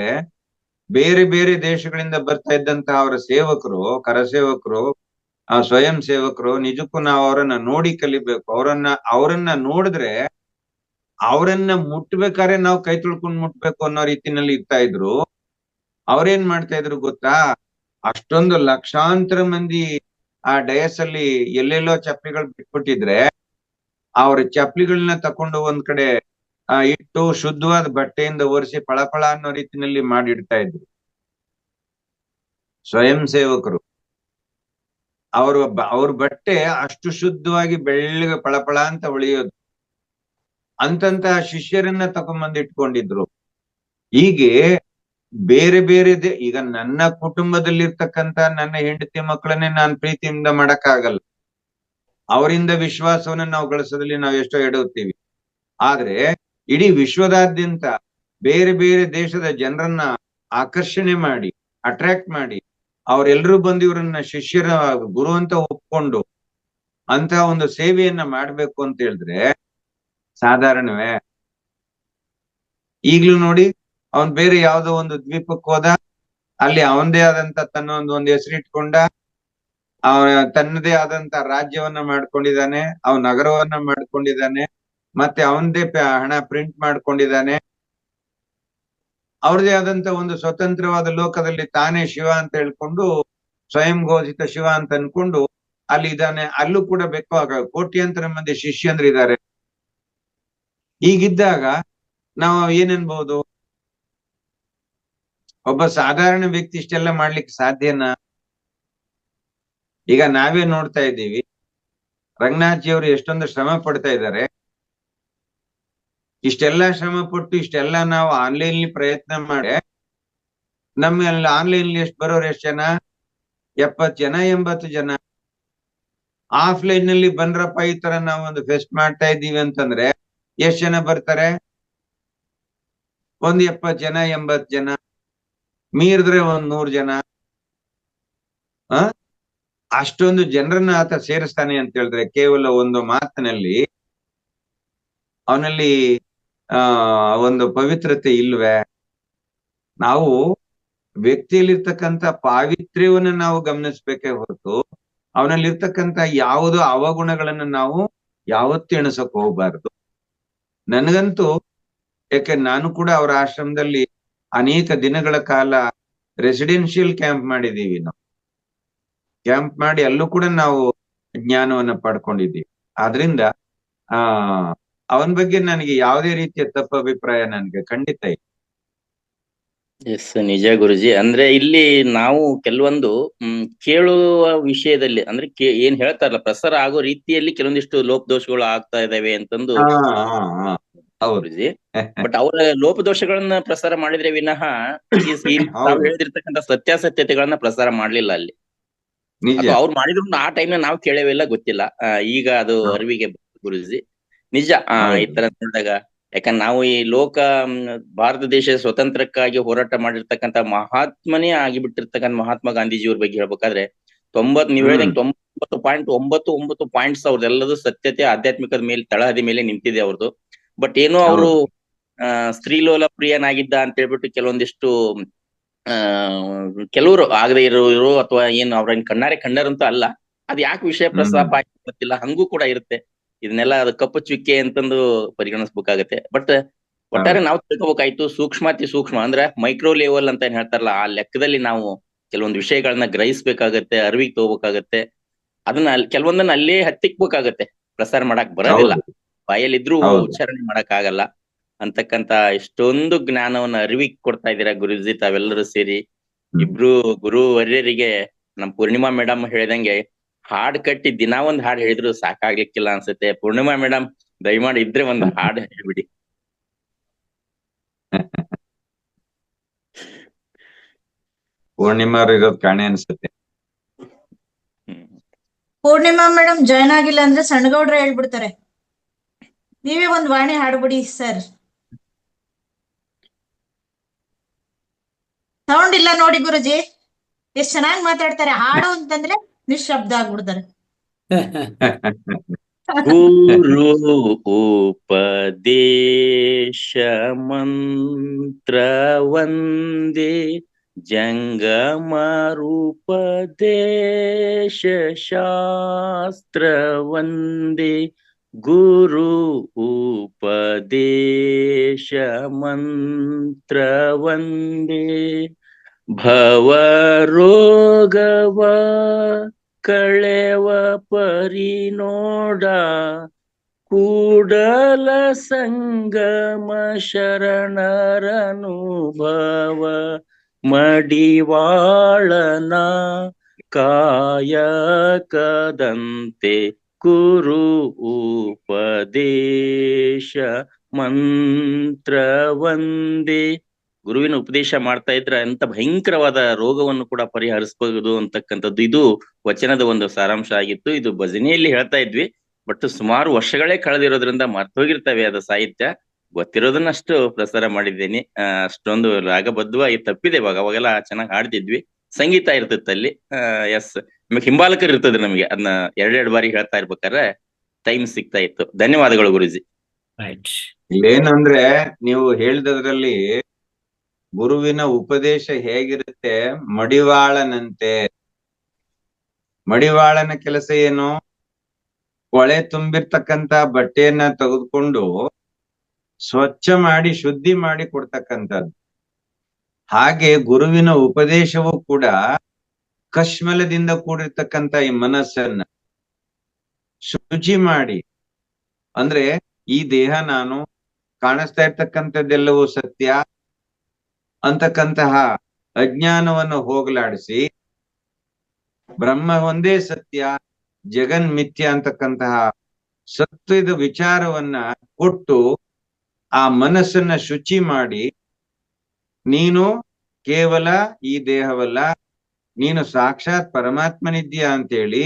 [SPEAKER 1] ಬೇರೆ ಬೇರೆ ದೇಶಗಳಿಂದ ಬರ್ತಾ ಇದ್ದಂತಹ ಅವರ ಸೇವಕರು, ಕರಸೇವಕರು, ಸ್ವಯಂ ಸೇವಕರು, ನಿಜಕ್ಕೂ ನಾವು ಅವರನ್ನ ನೋಡಿ ಕಲಿಬೇಕು. ಅವರನ್ನ ನೋಡಿದ್ರೆ ಅವರನ್ನ ಮುಟ್ಬೇಕಾದ್ರೆ ನಾವು ಕೈ ತೊಳ್ಕೊಂಡು ಮುಟ್ಬೇಕು ಅನ್ನೋ ರೀತಿನಲ್ಲಿ ಇರ್ತಾ ಇದ್ರು. ಅವ್ರೇನ್ ಮಾಡ್ತಾ ಇದ್ರು ಗೊತ್ತಾ, ಅಷ್ಟೊಂದು ಲಕ್ಷಾಂತರ ಮಂದಿ ಆ ಡಯಸ್ ಅಲ್ಲಿ ಎಲ್ಲೆಲ್ಲೋ ಚಪ್ಪಲಿಗಳು ಬಿಟ್ಬಿಟ್ಟಿದ್ರೆ ಅವ್ರ ಚಪ್ಪಲಿಗಳನ್ನ ತಕೊಂಡು ಒಂದ್ ಕಡೆ ಇಟ್ಟು ಶುದ್ಧವಾದ ಬಟ್ಟೆಯಿಂದ ಒರೆಸಿ ಫಳಫಳ ಅನ್ನೋ ರೀತಿನಲ್ಲಿ ಮಾಡಿಡ್ತಾ ಇದ್ರು ಸ್ವಯಂ ಸೇವಕರು. ಅವ್ರ ಬಟ್ಟೆ ಅಷ್ಟು ಶುದ್ಧವಾಗಿ ಬೆಳ್ಳಗೆ ಫಳಫಳ ಅಂತ ಹೊಳೆಯೋದು. ಅಂತಂತಹ ಶಿಷ್ಯರನ್ನ ತಗೊಂಡ್ಬಂದು ಇಟ್ಕೊಂಡಿದ್ರು. ಹೀಗೆ ಬೇರೆ ಬೇರೆ ಈಗ ನನ್ನ ಕುಟುಂಬದಲ್ಲಿರ್ತಕ್ಕಂತ ನನ್ನ ಹೆಂಡತಿ ಮಕ್ಕಳನ್ನೇ ನಾನು ಪ್ರೀತಿಯಿಂದ ಮಾಡಕ್ಕಾಗಲ್ಲ. ಅವರಿಂದ ವಿಶ್ವಾಸವನ್ನ ನಾವು ಗಳಿಸೋದ್ರಲ್ಲಿ ನಾವು ಎಷ್ಟೋ ಎಡುತ್ತೀವಿ. ಆದ್ರೆ ಇಡೀ ವಿಶ್ವದಾದ್ಯಂತ ಬೇರೆ ಬೇರೆ ದೇಶದ ಜನರನ್ನ ಆಕರ್ಷಣೆ ಮಾಡಿ, ಅಟ್ರಾಕ್ಟ್ ಮಾಡಿ, ಅವರೆಲ್ಲರೂ ಬಂದು ಇವರನ್ನ ಶಿಷ್ಯರ ಗುರು ಅಂತ ಒಪ್ಕೊಂಡು ಅಂತ ಒಂದು ಸೇವೆಯನ್ನ ಮಾಡ್ಬೇಕು ಅಂತ ಹೇಳಿದ್ರೆ ಸಾಧಾರಣವೇ? ಈಗ್ಲೂ ನೋಡಿ, ಅವನ್ ಬೇರೆ ಯಾವ್ದೋ ಒಂದು ದ್ವೀಪಕ್ಕೆ ಹೋದ, ಅಲ್ಲಿ ಅವನದೇ ಆದಂತ ತನ್ನ ಒಂದು ಹೆಸರಿಟ್ಕೊಂಡ, ಅವನ ತನ್ನದೇ ಆದಂತ ರಾಜ್ಯವನ್ನ ಮಾಡ್ಕೊಂಡಿದ್ದಾನೆ, ಅವನ ನಗರವನ್ನ ಮಾಡ್ಕೊಂಡಿದ್ದಾನೆ, ಮತ್ತೆ ಅವನದೇ ಹಣ ಪ್ರಿಂಟ್ ಮಾಡ್ಕೊಂಡಿದ್ದಾನೆ. ಅವ್ರದೇ ಆದಂತ ಒಂದು ಸ್ವತಂತ್ರವಾದ ಲೋಕದಲ್ಲಿ ತಾನೇ ಶಿವ ಅಂತ ಹೇಳ್ಕೊಂಡು, ಸ್ವಯಂ ಘೋಷಿತ ಶಿವ ಅಂತ ಅನ್ಕೊಂಡು ಅಲ್ಲಿ ಇದ್ದಾನೆ. ಅಲ್ಲೂ ಕೂಡ ಬೇಕು ಕೋಟ್ಯಾಂತರ ಮಂದಿ ಶಿಷ್ಯಂದ್ರಿದ್ದಾರೆ. ಹೀಗಿದ್ದಾಗ ನಾವು ಏನನ್ಬಹುದು, ಒಬ್ಬ ಸಾಧಾರಣ ವ್ಯಕ್ತಿ ಇಷ್ಟೆಲ್ಲ ಮಾಡ್ಲಿಕ್ಕೆ ಸಾಧ್ಯನಾ? ಈಗ ನಾವೇ ನೋಡ್ತಾ ಇದ್ದೀವಿ, ರಂಗನಾಥ್ಜಿಯವರು ಎಷ್ಟೊಂದು ಶ್ರಮ ಪಡ್ತಾ ಇದ್ದಾರೆ. ಇಷ್ಟೆಲ್ಲ ಶ್ರಮ ಪಟ್ಟು ಇಷ್ಟೆಲ್ಲ ನಾವು ಆನ್ಲೈನ್ ಪ್ರಯತ್ನ ಮಾಡಿ ನಮ್ಮಲ್ಲಿ ಆನ್ಲೈನ್ ಎಷ್ಟು ಬರೋರು ಎಷ್ಟು ಜನ? 70 ಜನ 80 ಜನ. ಆಫ್ಲೈನ್ ನಲ್ಲಿ ಬಂದ್ರಪ್ಪ ಈ ತರ ನಾವು ಒಂದು ಫೆಸ್ಟ್ ಮಾಡ್ತಾ ಇದ್ದೀವಿ ಅಂತಂದ್ರೆ ಎಷ್ಟ್ ಜನ ಬರ್ತಾರೆ? ಒಂದ್ 70 ಜನ 80 ಜನ, ಮೀರಿದ್ರೆ ಒಂದ್ 100 ಜನ. ಅಷ್ಟೊಂದು ಜನರನ್ನ ಆತ ಸೇರಿಸ್ತಾನೆ ಅಂತ ಹೇಳಿದ್ರೆ ಕೇವಲ ಒಂದು ಮಾತಿನಲ್ಲಿ ಅವನಲ್ಲಿ ಒಂದು ಪವಿತ್ರತೆ ಇಲ್ವೇ? ನಾವು ವ್ಯಕ್ತಿಯಲ್ಲಿರ್ತಕ್ಕಂಥ ಪಾವಿತ್ರ್ಯವನ್ನು ನಾವು ಗಮನಿಸ್ಬೇಕೇ ಹೊರತು ಅವನಲ್ಲಿರ್ತಕ್ಕಂಥ ಯಾವುದೋ ಅವಗುಣಗಳನ್ನ ನಾವು ಯಾವತ್ತೂ ಎಣಿಸಕ್ ಹೋಗ್ಬಾರ್ದು. ನನಗಂತೂ, ಯಾಕೆ ನಾನು ಕೂಡ ಅವರ ಆಶ್ರಮದಲ್ಲಿ ಅನೇಕ ದಿನಗಳ ಕಾಲ ರೆಸಿಡೆನ್ಷಿಯಲ್ ಕ್ಯಾಂಪ್ ಮಾಡಿದೀವಿ. ನಾವು ಕ್ಯಾಂಪ್ ಮಾಡಿ ಅಲ್ಲೂ ಕೂಡ ನಾವು ಜ್ಞಾನವನ್ನ ಪಡ್ಕೊಂಡಿದ್ದೀವಿ. ಆದ್ರಿಂದ ಅವನ ಬಗ್ಗೆ ನನಗೆ ಯಾವುದೇ ರೀತಿಯ ತಪ್ಪು ಅಭಿಪ್ರಾಯ ನನಗೆ ಖಂಡಿತ ಇಲ್ಲ.
[SPEAKER 3] ಎಸ್, ನಿಜ ಗುರುಜಿ. ಅಂದ್ರೆ ಇಲ್ಲಿ ನಾವು ಕೆಲವೊಂದು ಕೇಳುವ ವಿಷಯದಲ್ಲಿ ಅಂದ್ರೆ ಏನ್ ಹೇಳ್ತಾರಲ್ಲ, ಪ್ರಸಾರ ಆಗೋ ರೀತಿಯಲ್ಲಿ ಕೆಲವೊಂದಿಷ್ಟು ಲೋಪದೋಷಗಳು ಆಗ್ತಾ ಇದಾವೆ ಅಂತಂದು ಗುರುಜಿ. ಬಟ್ ಅವರ ಲೋಪದೋಷಗಳನ್ನ ಪ್ರಸಾರ ಮಾಡಿದ್ರೆ ವಿನಃ ನಾವು ಹೇಳಿದಿರ್ತಕ್ಕಂಥ ಸತ್ಯಾಸತ್ಯತೆಗಳನ್ನ ಪ್ರಸಾರ ಮಾಡ್ಲಿಲ್ಲ ಅಲ್ಲಿ. ಅಥವಾ ಅವ್ರು ಮಾಡಿದ್ರು ಆ ಟೈಮ್ ನಾವು ಕೇಳೇವಿಲ್ಲ, ಗೊತ್ತಿಲ್ಲ. ಈಗ ಅದು ಅರಿವಿಗೆ ಗುರುಜಿ. ನಿಜ. ಈ ತರ ನೋಡಿದಾಗ, ಯಾಕಂದ್ರೆ ನಾವು ಈ ಭಾರತ ದೇಶ ಸ್ವತಂತ್ರಕ್ಕಾಗಿ ಹೋರಾಟ ಮಾಡಿರ್ತಕ್ಕಂಥ ಮಹಾತ್ಮನೇ ಆಗಿಬಿಟ್ಟಿರ್ತಕ್ಕಂಥ ಮಹಾತ್ಮ ಗಾಂಧೀಜಿಯವ್ರ ಬಗ್ಗೆ ಹೇಳ್ಬೇಕಾದ್ರೆ ನೀವ್ ಹೇಳ್ದಂಗೆ 99.99 ಪಾಯಿಂಟ್ಸ್ ಅವ್ರದ್ದೆಲ್ಲದು ಸತ್ಯತೆ ಆಧ್ಯಾತ್ಮಿಕದ ಮೇಲೆ, ತಳಹದಿ ಮೇಲೆ ನಿಂತಿದೆ ಅವ್ರದ್ದು. ಬಟ್ ಏನೋ ಅವರು ಸ್ತ್ರೀಲೋಲ ಪ್ರಿಯನಾಗಿದ್ದ ಅಂತ ಹೇಳ್ಬಿಟ್ಟು ಕೆಲವೊಂದಿಷ್ಟು ಕೆಲವರು ಆಗದೆ ಇರೋರು, ಅಥವಾ ಏನು ಅವ್ರ ಕಣ್ಣಾರೆ ಕಂಡರಂತೂ ಅಲ್ಲ, ಅದ್ ಯಾಕೆ ವಿಷಯ ಪ್ರಸ್ತಾಪ ಆಗಿ ಗೊತ್ತಿಲ್ಲ, ಹಂಗೂ ಕೂಡ ಇರುತ್ತೆ. ಇದನ್ನೆಲ್ಲ ಅದು ಕಪ್ಪು ಚುಕ್ಕೆ ಅಂತಂದು ಪರಿಗಣಿಸ್ಬೇಕಾಗತ್ತೆ. ಬಟ್ ಒಟ್ಟಾರೆ ನಾವು ತಿಳ್ಕೊಬೇಕಾಯ್ತು, ಸೂಕ್ಷ್ಮಾತಿ ಸೂಕ್ಷ್ಮ ಅಂದ್ರೆ ಮೈಕ್ರೋ ಲೆವೆಲ್ ಅಂತ ಏನ್ ಹೇಳ್ತಾರಲ್ಲ, ಆ ಲೆಕ್ಕದಲ್ಲಿ ನಾವು ಕೆಲವೊಂದು ವಿಷಯಗಳನ್ನ ಗ್ರಹಿಸ್ಬೇಕಾಗತ್ತೆ, ಅರಿವಿಗೆ ತಗೋಬೇಕಾಗತ್ತೆ. ಅದನ್ನ ಕೆಲವೊಂದನ್ನ ಅಲ್ಲೇ ಹತ್ತಿಕ್ಬೇಕಾಗತ್ತೆ. ಪ್ರಸಾರ ಮಾಡಕ್ ಬರೋದಿಲ್ಲ, ಬಾಯಲ್ಲಿದ್ರೂ ಉಚ್ಚಾರಣೆ ಮಾಡಕ್ ಆಗಲ್ಲ ಅಂತಕ್ಕಂತ ಇಷ್ಟೊಂದು ಜ್ಞಾನವನ್ನ ಅರಿವಿಗೆ ಕೊಡ್ತಾ ಇದ್ದೀರಾ ಗುರುಜಿ ತಾವೆಲ್ಲರೂ ಸೇರಿ. ಇಬ್ರು ಗುರು ವರ್ಯರಿಗೆ ನಮ್ ಪೂರ್ಣಿಮಾ ಮೇಡಮ್ ಹೇಳ್ದಂಗೆ ಹಾಡ್ ಕಟ್ಟಿ ದಿನಾ ಒಂದ್ ಹಾಡ್ ಹೇಳಿದ್ರು ಸಾಕಾಗ್ಲಿಕ್ಕಿಲ್ಲ ಅನ್ಸುತ್ತೆ. ಪೂರ್ಣಿಮಾ ಮೇಡಮ್ ದಯಮಾಡಿ ಇದ್ರೆ ಒಂದ್ ಹಾಡ್ ಹೇಳ್ಬಿಡಿ.
[SPEAKER 1] ಪೂರ್ಣಿಮಾ ಇರೋದ್ ಕಾಣೆ ಅನ್ಸುತ್ತೆ.
[SPEAKER 4] ಪೂರ್ಣಿಮಾ ಮೇಡಮ್ ಜಾಯ್ನ್ ಆಗಿಲ್ಲ ಅಂದ್ರೆ ಸಣ್ಣಗೌಡ್ರ ಹೇಳ್ಬಿಡ್ತಾರೆ. ನೀವೇ ಒಂದ್ ವಾಣಿ ಹಾಡ್ಬಿಡಿ ಸರ್. ಸೌಂಡ್ ಇಲ್ಲ ನೋಡಿ ಗುರುಜಿ, ಎಷ್ಟ್ ಚೆನ್ನಾಗಿ ಮಾತಾಡ್ತಾರೆ. ಹಾಡು ಅಂತಂದ್ರೆ ನಿಶ್ಶಬ್ದ ಆಗ್ಬಿಡ್ತಾರೆ.
[SPEAKER 3] ಗುರು ಉಪದೇಶ ಮಂತ್ರ ವಂದೇ ಜಂಗಮ ರೂಪದೇಶ ಶಾಸ್ತ್ರ ವಂದೇ. ಗುರು ಉಪದೇಶ ಮಂತ್ರ ವಂದೇ ಭವರೋಗವ ಕಳೆವ ಪರಿನೋಡ ಕೂಡಲ ಸಂಗಮ ಶರಣರನುಭವ ಮಡಿವಾಳನ ಕಾಯಕದಂತೆ ಕುರು ಉಪದೇಶ ಮಂತ್ರ ವಂದೇ. ಗುರುವಿನ ಉಪದೇಶ ಮಾಡ್ತಾ ಇದ್ರೆ ಅಂತ ಭಯಂಕರವಾದ ರೋಗವನ್ನು ಕೂಡ ಪರಿಹರಿಸಬಹುದು ಅಂತಕ್ಕಂಥದ್ದು ಇದು ವಚನದ ಒಂದು ಸಾರಾಂಶ ಆಗಿತ್ತು. ಇದು ಭಜನೆಯಲ್ಲಿ ಹೇಳ್ತಾ ಇದ್ವಿ, ಬಟ್ ಸುಮಾರು ವರ್ಷಗಳೇ ಕಳೆದಿರೋದ್ರಿಂದ ಮರ್ತೋಗಿರ್ತವೆ ಅದು ಸಾಹಿತ್ಯ. ಗೊತ್ತಿರೋದನ್ನಷ್ಟು ಪ್ರಸಾರ ಮಾಡಿದ್ದೇನೆ. ಅಷ್ಟೊಂದು ರಾಗಬದ್ಧವಾಗಿ ತಪ್ಪಿದೆ. ಅವಾಗೆಲ್ಲ ಚೆನ್ನಾಗಿ ಹಾಡ್ತಿದ್ವಿ, ಸಂಗೀತ ಇರ್ತೈತೆ ಅಲ್ಲಿ. ಎಸ್, ನಿಮಗೆ ಹಿಂಬಾಲಕರು ಇರ್ತದೆ, ನಮಗೆ ಅದನ್ನ ಎರಡೆರಡು ಬಾರಿ ಹೇಳ್ತಾ ಇರ್ಬೇಕಾದ್ರೆ ಟೈಮ್ ಸಿಗ್ತಾ ಇತ್ತು. ಧನ್ಯವಾದಗಳು ಗುರುಜಿ.
[SPEAKER 1] ಇಲ್ಲೇನಂದ್ರೆ ನೀವು ಹೇಳಿದ್ರಲ್ಲಿ ಗುರುವಿನ ಉಪದೇಶ ಹೇಗಿರುತ್ತೆ, ಮಡಿವಾಳನಂತೆ. ಮಡಿವಾಳನ ಕೆಲಸ ಏನು? ಕೊಳೆ ತುಂಬಿರ್ತಕ್ಕಂತ ಬಟ್ಟೆಯನ್ನ ತೆಗೆದುಕೊಂಡು ಸ್ವಚ್ಛ ಮಾಡಿ ಶುದ್ಧಿ ಮಾಡಿ ಕೊಡ್ತಕ್ಕಂಥದ್ದು. ಹಾಗೆ ಗುರುವಿನ ಉಪದೇಶವೂ ಕೂಡ ಕಶ್ಮಲದಿಂದ ಕೂಡಿರ್ತಕ್ಕಂಥ ಈ ಮನಸ್ಸನ್ನ ಶುಚಿ ಮಾಡಿ, ಅಂದ್ರೆ ಈ ದೇಹ ನಾನು, ಕಾಣಿಸ್ತಾ ಇರ್ತಕ್ಕಂಥದ್ದೆಲ್ಲವೂ ಸತ್ಯ ಅಂತಕ್ಕಂತಹ ಅಜ್ಞಾನವನ್ನು ಹೋಗಲಾಡಿಸಿ ಬ್ರಹ್ಮ ಒಂದೇ ಸತ್ಯ, ಜಗನ್ ಮಿಥ್ಯ ಅಂತಕ್ಕಂತಹ ಸತ್ಯದ ವಿಚಾರವನ್ನ ಕೊಟ್ಟು ಆ ಮನಸ್ಸನ್ನ ಶುಚಿ ಮಾಡಿ, ನೀನು ಕೇವಲ ಈ ದೇಹವಲ್ಲ, ನೀನು ಸಾಕ್ಷಾತ್ ಪರಮಾತ್ಮನಿದ್ಯಾ ಅಂತೇಳಿ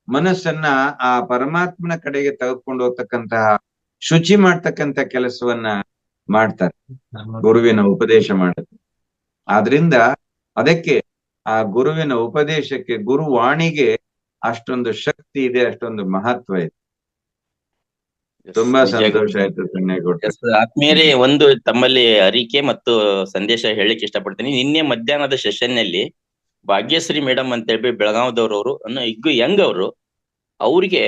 [SPEAKER 1] ಮನಸ್ಸನ್ನ ಆ ಪರಮಾತ್ಮನ ಕಡೆಗೆ ತೆಗೆದುಕೊಂಡು ಹೋಗ್ತಕ್ಕಂತಹ ಶುಚಿ ಮಾಡ್ತಕ್ಕಂಥ ಕೆಲಸವನ್ನ ಮಾಡ್ತಾರೆ ಗುರುವಿನ ಉಪದೇಶ ಮಾಡುತ್ತೆ. ಆದ್ರಿಂದ ಅದಕ್ಕೆ ಆ ಗುರುವಿನ ಉಪದೇಶಕ್ಕೆ, ಗುರುವಾಣಿಗೆ ಅಷ್ಟೊಂದು ಶಕ್ತಿ ಇದೆ, ಅಷ್ಟೊಂದು ಮಹತ್ವ ಇದೆ. ತುಂಬಾ
[SPEAKER 3] ನಿಜ
[SPEAKER 1] ಸಂತೋಷ
[SPEAKER 3] ಗುರುಜಿ.
[SPEAKER 1] ಆಯ್ತು ಸಣ್ಣೇಗೌಡ್ರೆ.
[SPEAKER 3] ಆತ್ಮೀಯರೇ, ಒಂದು ತಮ್ಮಲ್ಲಿ ಅರಿಕೆ ಮತ್ತು ಸಂದೇಶ ಹೇಳಲಿಕ್ಕೆ ಇಷ್ಟಪಡ್ತೀನಿ. ನಿನ್ನೆ ಮಧ್ಯಾಹ್ನದ ಸೆಷನ್ ನಲ್ಲಿ ಭಾಗ್ಯಶ್ರೀ ಮೇಡಮ್ ಅಂತ ಹೇಳಿ ಬೆಳಗಾವದವ್ರವರು ಇಗ್ಗು ಯಂಗ್ ಅವರು, ಅವ್ರಿಗೆ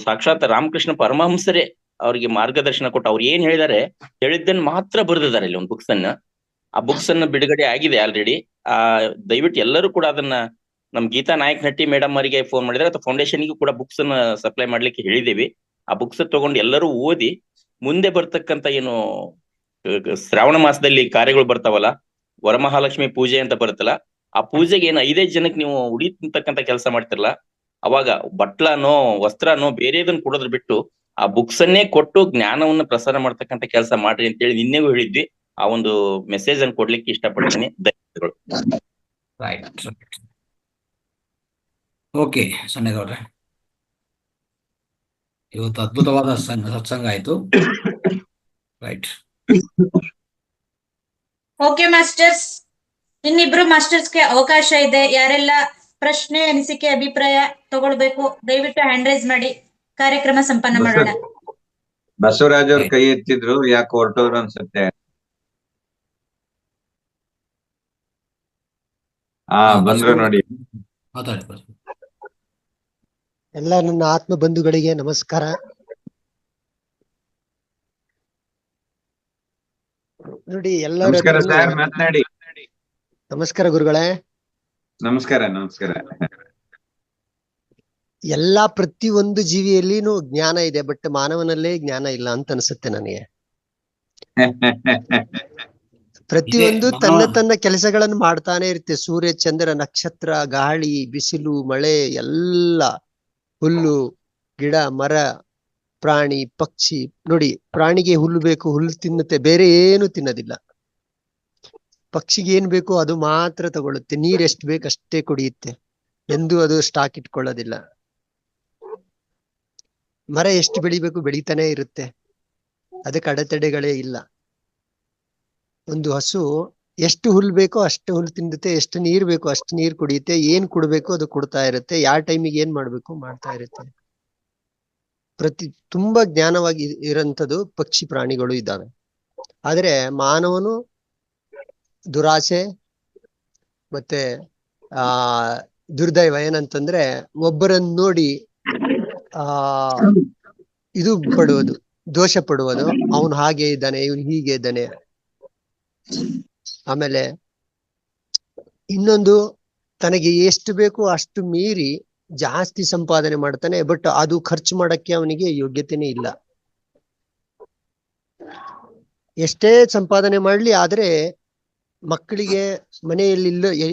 [SPEAKER 3] ಸಾಕ್ಷಾತ್ ರಾಮಕೃಷ್ಣ ಪರಮಹಂಸರೇ ಅವ್ರಿಗೆ ಮಾರ್ಗದರ್ಶನ ಕೊಟ್ಟು ಅವ್ರು ಏನ್ ಹೇಳಿದ್ದನ್ನು ಮಾತ್ರ ಬರೆದಿದ್ದಾರೆ ಇಲ್ಲಿ ಒಂದು ಬುಕ್ಸ್ ಅನ್ನ. ಆ ಬುಕ್ಸ್ ಅನ್ನ ಬಿಡುಗಡೆ ಆಗಿದೆ ಆಲ್ರೆಡಿ. ದಯವಿಟ್ಟು ಎಲ್ಲರೂ ಕೂಡ ಅದನ್ನ ನಮ್ ಗೀತಾ ನಾಯಕ್ ನಟ್ಟಿ ಮೇಡಮ್ ಅವರಿಗೆ ಫೋನ್ ಮಾಡಿದ್ರೆ ಅಥವಾ ಫೌಂಡೇಶನ್ಗೂ ಕೂಡ ಬುಕ್ಸ್ ಅನ್ನ ಸಪ್ಲೈ ಮಾಡ್ಲಿಕ್ಕೆ ಹೇಳಿದೀವಿ. ಆ ಬುಕ್ಸ್ ತಗೊಂಡು ಎಲ್ಲರೂ ಓದಿ ಮುಂದೆ ಬರ್ತಕ್ಕಂತ ಏನು ಶ್ರಾವಣ ಮಾಸದಲ್ಲಿ ಕಾರ್ಯಗಳು ಬರ್ತಾವಲ್ಲ, ವರಮಹಾಲಕ್ಷ್ಮಿ ಪೂಜೆ ಅಂತ ಬರುತ್ತಲ್ಲ, ಆ ಪೂಜೆಗೆ ಏನು 5 ಜನಕ್ಕೆ ನೀವು ಉಡಿ ತುಂಬತಕ್ಕಂತ ಕೆಲಸ ಮಾಡ್ತಿರಲ್ಲ, ಅವಾಗ ಬಟ್ಲನೋ ವಸ್ತ್ರನೋ ಬೇರೆದನ್ನ ಕೊಡೋದ್ರ ಬಿಟ್ಟು ಆ ಬುಕ್ಸ್ ಅನ್ನೇ ಕೊಟ್ಟು ಜ್ಞಾನವನ್ನ ಪ್ರಸಾರ ಮಾಡ್ತಕ್ಕಂತ ಕೆಲಸ ಮಾಡ್ರಿ ಅಂತ ಹೇಳಿ ನಿನ್ನೆಗೂ ಹೇಳಿದ್ವಿ. ಆ ಒಂದು ಮೆಸೇಜ್ ಅನ್ನು ಕೊಡ್ಲಿಕ್ಕೆ ಇಷ್ಟಪಡ್ತೀನಿ. ಧನ್ಯವಾದಗಳು.
[SPEAKER 2] ರೈಟ್. ಓಕೆ ಸಣ್ಣೇಗೌಡ್ರೆ, ಇವತ್ತು ಅದ್ಭುತವಾದ ಸತ್ಸಂಗ ಆಯ್ತು. ರೈಟ್.
[SPEAKER 4] ಓಕೆ ಮಾಸ್ಟರ್ಸ್, ಇನ್ನಿಬ್ರು ಮಾಸ್ಟರ್ಸ್ಗೆ ಅವಕಾಶ ಇದೆ. ಯಾರೆಲ್ಲ ಪ್ರಶ್ನೆ, ಅನಿಸಿಕೆ, ಅಭಿಪ್ರಾಯ ತಗೊಳ್ಬೇಕು ದಯವಿಟ್ಟು ಹ್ಯಾಂಡ್ ರೈಸ್ ಮಾಡಿ, ಕಾರ್ಯಕ್ರಮ ಸಂಪನ್ನ ಮಾಡೋಣ.
[SPEAKER 1] ಬಸವರಾಜ್ ಅವ್ರ ಕೈ ಎತ್ತಿದ್ರು, ಯಾಕೆ ಹೊರಟೋರು ಅನ್ಸುತ್ತೆ. ಬಂದ್ರು ನೋಡಿ.
[SPEAKER 2] ಮಾತಾಡಿ.
[SPEAKER 5] ಎಲ್ಲ ನನ್ನ ಆತ್ಮ ಬಂಧುಗಳಿಗೆ ನಮಸ್ಕಾರ. ನೋಡಿ
[SPEAKER 1] ನಮಸ್ಕಾರ
[SPEAKER 5] ಎಲ್ಲರೂ
[SPEAKER 1] ಸರ್, ಮಾತನಾಡಿ.
[SPEAKER 5] ನಮಸ್ಕಾರ ಗುರುಗಳೇ.
[SPEAKER 1] ನಮಸ್ಕಾರ ನಮಸ್ಕಾರ.
[SPEAKER 5] ಎಲ್ಲಾ ಪ್ರತಿಯೊಂದು ಜೀವಿಯಲ್ಲಿನೂ ಜ್ಞಾನ ಇದೆ, ಬಟ್ ಮಾನವನಲ್ಲೇ ಜ್ಞಾನ ಇಲ್ಲ ಅಂತ ಅನ್ಸುತ್ತೆ ನನಗೆ. ಪ್ರತಿಯೊಂದು ತನ್ನ ತನ್ನ ಕೆಲಸಗಳನ್ನು ಮಾಡ್ತಾನೆ ಇರುತ್ತೆ. ಸೂರ್ಯ, ಚಂದ್ರ, ನಕ್ಷತ್ರ, ಗಾಳಿ, ಬಿಸಿಲು, ಮಳೆ, ಎಲ್ಲ ಹುಲ್ಲು, ಗಿಡ, ಮರ, ಪ್ರಾಣಿ, ಪಕ್ಷಿ. ನೋಡಿ, ಪ್ರಾಣಿಗೆ ಹುಲ್ಲು ಬೇಕು, ಹುಲ್ಲು ತಿನ್ನುತ್ತೆ, ಬೇರೆ ಏನು ತಿನ್ನೋದಿಲ್ಲ. ಪಕ್ಷಿಗೆ ಏನ್ ಬೇಕು ಅದು ಮಾತ್ರ ತಗೊಳುತ್ತೆ. ನೀರ್ ಎಷ್ಟು ಬೇಕು ಅಷ್ಟೇ ಕುಡಿಯುತ್ತೆ, ಎಂದು ಅದು ಸ್ಟಾಕ್ ಇಟ್ಕೊಳ್ಳೋದಿಲ್ಲ. ಮರ ಎಷ್ಟು ಬೆಳಿಬೇಕು ಬೆಳಿತಾನೆ ಇರುತ್ತೆ, ಅದಕ್ಕೆ ಅಡೆತಡೆಗಳೇ ಇಲ್ಲ. ಒಂದು ಹಸು ಎಷ್ಟು ಹುಲ್ಲು ಬೇಕೋ ಅಷ್ಟು ಹುಲ್ಲು ತಿನ್ನುತ್ತೆ, ಎಷ್ಟು ನೀರ್ ಬೇಕೋ ಅಷ್ಟು ನೀರ್ ಕುಡಿಯುತ್ತೆ, ಏನ್ ಕೊಡ್ಬೇಕು ಅದು ಕೊಡ್ತಾ ಇರುತ್ತೆ, ಯಾವ ಟೈಮಿಗೆ ಏನ್ ಮಾಡ್ಬೇಕು ಮಾಡ್ತಾ ಇರುತ್ತೆ. ತುಂಬಾ ಜ್ಞಾನವಾಗಿ ಇರೋಂಥದ್ದು ಪಕ್ಷಿ ಪ್ರಾಣಿಗಳು ಇದ್ದಾವೆ. ಆದ್ರೆ ಮಾನವನು ದುರಾಸೆ ಮತ್ತೆ ದುರ್ದೈವ ಏನಂತಂದ್ರೆ, ಒಬ್ಬರನ್ನು ನೋಡಿ ಇದು ಪಡುವುದು, ದೋಷ ಪಡುವುದು, ಅವನು ಹಾಗೆ ಇದ್ದಾನೆ, ಇವನು ಹೀಗೆ ಇದ್ದಾನೆ. ಆಮೇಲೆ ಇನ್ನೊಂದು, ತನಗೆ ಎಷ್ಟು ಬೇಕು ಅಷ್ಟು ಮೀರಿ ಜಾಸ್ತಿ ಸಂಪಾದನೆ ಮಾಡ್ತಾನೆ, ಬಟ್ ಅದು ಖರ್ಚು ಮಾಡಕ್ಕೆ ಅವನಿಗೆ ಯೋಗ್ಯತೆನೇ ಇಲ್ಲ. ಎಷ್ಟೇ ಸಂಪಾದನೆ ಮಾಡ್ಲಿ, ಆದ್ರೆ ಮಕ್ಕಳಿಗೆ, ಮನೆಯಲ್ಲಿ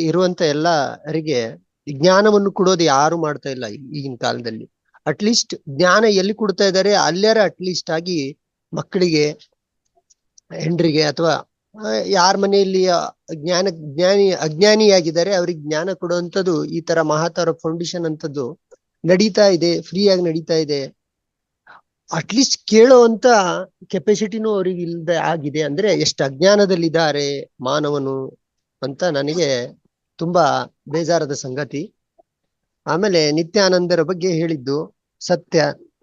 [SPEAKER 5] ಇರುವಂತ ಎಲ್ಲರಿಗೆ ಜ್ಞಾನವನ್ನು ಕೊಡೋದು ಯಾರು ಮಾಡ್ತಾ ಇಲ್ಲ ಈಗಿನ ಕಾಲದಲ್ಲಿ. ಅಟ್ಲೀಸ್ಟ್ ಜ್ಞಾನ ಎಲ್ಲಿ ಕೊಡ್ತಾ ಇದ್ದಾರೆ ಅಲ್ಲಾರ ಅಟ್ಲೀಸ್ಟ್ ಆಗಿ ಮಕ್ಕಳಿಗೆ, ಹೆಂಡ್ರಿಗೆ, ಅಥವಾ ಯಾರ ಮನೆಯಲ್ಲಿ ಅಜ್ಞಾನಿಯಾಗಿದ್ದಾರೆ ಅವ್ರಿಗೆ ಜ್ಞಾನ ಕೊಡುವಂಥದ್ದು ಈ ತರ ಮಹಾತಾರ ಫೌಂಡೇಶನ್ ಅಂತದ್ದು ನಡೀತಾ ಇದೆ, ಫ್ರೀಯಾಗಿ ನಡೀತಾ ಇದೆ. ಅಟ್ಲೀಸ್ಟ್ ಕೇಳೋವಂತ ಕೆಪಾಸಿಟಿನೂ ಅವ್ರಿಗೆ ಇಲ್ಲದೆ ಆಗಿದೆ. ಅಂದ್ರೆ ಎಷ್ಟು ಅಜ್ಞಾನದಲ್ಲಿದ್ದಾರೆ ಮಾನವನು ಅಂತ ನನಗೆ ತುಂಬಾ ಬೇಜಾರದ ಸಂಗತಿ. ಆಮೇಲೆ ನಿತ್ಯಾನಂದರ ಬಗ್ಗೆ ಹೇಳಿದ್ದು ಸತ್ಯ,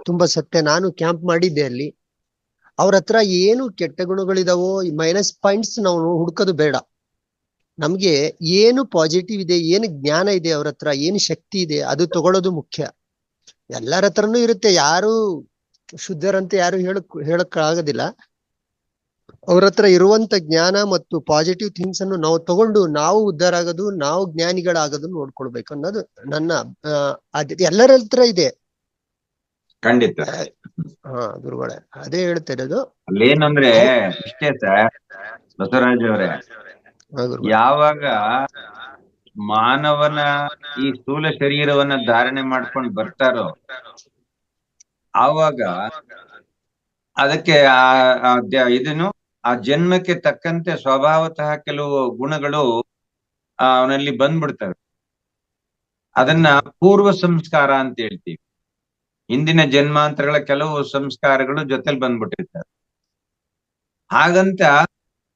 [SPEAKER 5] ತುಂಬಾ ಸತ್ಯ. ನಾನು ಕ್ಯಾಂಪ್ ಮಾಡಿದ್ದೆ ಅಲ್ಲಿ. ಅವ್ರ ಹತ್ರ ಏನು ಕೆಟ್ಟ ಗುಣಗಳಿದಾವೋ, ಮೈನಸ್ ಪಾಯಿಂಟ್ಸ್ ನಾವು ಹುಡ್ಕೋದು ಬೇಡ. ನಮ್ಗೆ ಏನು ಪಾಸಿಟಿವ್ ಇದೆ, ಏನು ಜ್ಞಾನ ಇದೆ, ಅವ್ರ ಹತ್ರ ಏನು ಶಕ್ತಿ ಇದೆ ಅದು ತಗೊಳ್ಳೋದು ಮುಖ್ಯ. ಎಲ್ಲರ ಹತ್ರನೂ ಇರುತ್ತೆ, ಯಾರು ಶುದ್ಧರಂತೆ ಯಾರು ಹೇಳಕ್ ಆಗೋದಿಲ್ಲ. ಅವ್ರ ಹತ್ರ ಇರುವಂತ ಜ್ಞಾನ ಮತ್ತು ಪಾಸಿಟಿವ್ ಥಿಂಗ್ಸ್ ಅನ್ನು ನಾವು ತಗೊಂಡು ನಾವು ಉದ್ಧಾರ ಆಗೋದು, ನಾವು ಜ್ಞಾನಿಗಳಾಗೋದು ನೋಡ್ಕೊಳ್ಬೇಕು ಅನ್ನೋದು ನನ್ನ ಎಲ್ಲರ ಹತ್ರ ಇದೆ.
[SPEAKER 1] ಖಂಡಿತ.
[SPEAKER 5] ಗುರುಗಳೇ, ಅದೇ ಹೇಳ್ತಾ ಇರೋದು.
[SPEAKER 1] ಅಲ್ಲೇನಂದ್ರೆ ಇಷ್ಟೇ ಸರ್ ಬಸವರಾಜ್ ಅವರೇ, ಯಾವಾಗ ಮಾನವನ ಈ ಸ್ಥೂಲ ಶರೀರವನ್ನ ಧಾರಣೆ ಮಾಡ್ಕೊಂಡು ಬರ್ತಾರೋ ಆವಾಗ ಅದಕ್ಕೆ ಇದನ್ನು ಆ ಜನ್ಮಕ್ಕೆ ತಕ್ಕಂತೆ ಸ್ವಭಾವತಃ ಕೆಲವು ಗುಣಗಳು ಅವನಲ್ಲಿ ಬಂದ್ಬಿಡ್ತವೆ. ಅದನ್ನ ಪೂರ್ವ ಸಂಸ್ಕಾರ ಅಂತ ಹೇಳ್ತೀವಿ. ಹಿಂದಿನ ಜನ್ಮಾಂತರಗಳ ಕೆಲವು ಸಂಸ್ಕಾರಗಳು ಜೊತೆಲಿ ಬಂದ್ಬಿಟ್ಟಿರ್ತವೆ. ಹಾಗಂತ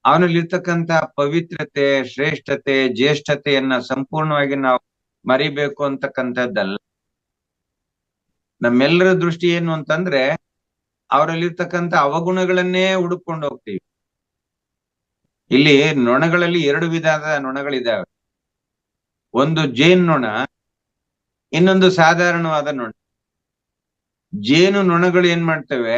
[SPEAKER 1] ಅವನಲ್ಲಿರ್ತಕ್ಕಂಥ ಪವಿತ್ರತೆ, ಶ್ರೇಷ್ಠತೆ, ಜ್ಯೇಷ್ಠತೆಯನ್ನ ಸಂಪೂರ್ಣವಾಗಿ ನಾವು ಮರಿಬೇಕು ಅಂತಕ್ಕಂಥದ್ದಲ್ಲ. ನಮ್ಮೆಲ್ಲರ ದೃಷ್ಟಿ ಏನು ಅಂತಂದ್ರೆ, ಅವರಲ್ಲಿರ್ತಕ್ಕಂಥ ಅವಗುಣಗಳನ್ನೇ ಹುಡುಕೊಂಡು ಹೋಗ್ತೀವಿ. ಇಲ್ಲಿ ನೊಣಗಳಲ್ಲಿ 2 ವಿಧದ ನೊಣಗಳಿದ್ದಾವೆ. ಒಂದು ಜೇನು ನೊಣ, ಇನ್ನೊಂದು ಸಾಧಾರಣವಾದ ನೊಣ. ಜೇನು ನೊಣಗಳು ಏನ್ ಮಾಡ್ತವೆ,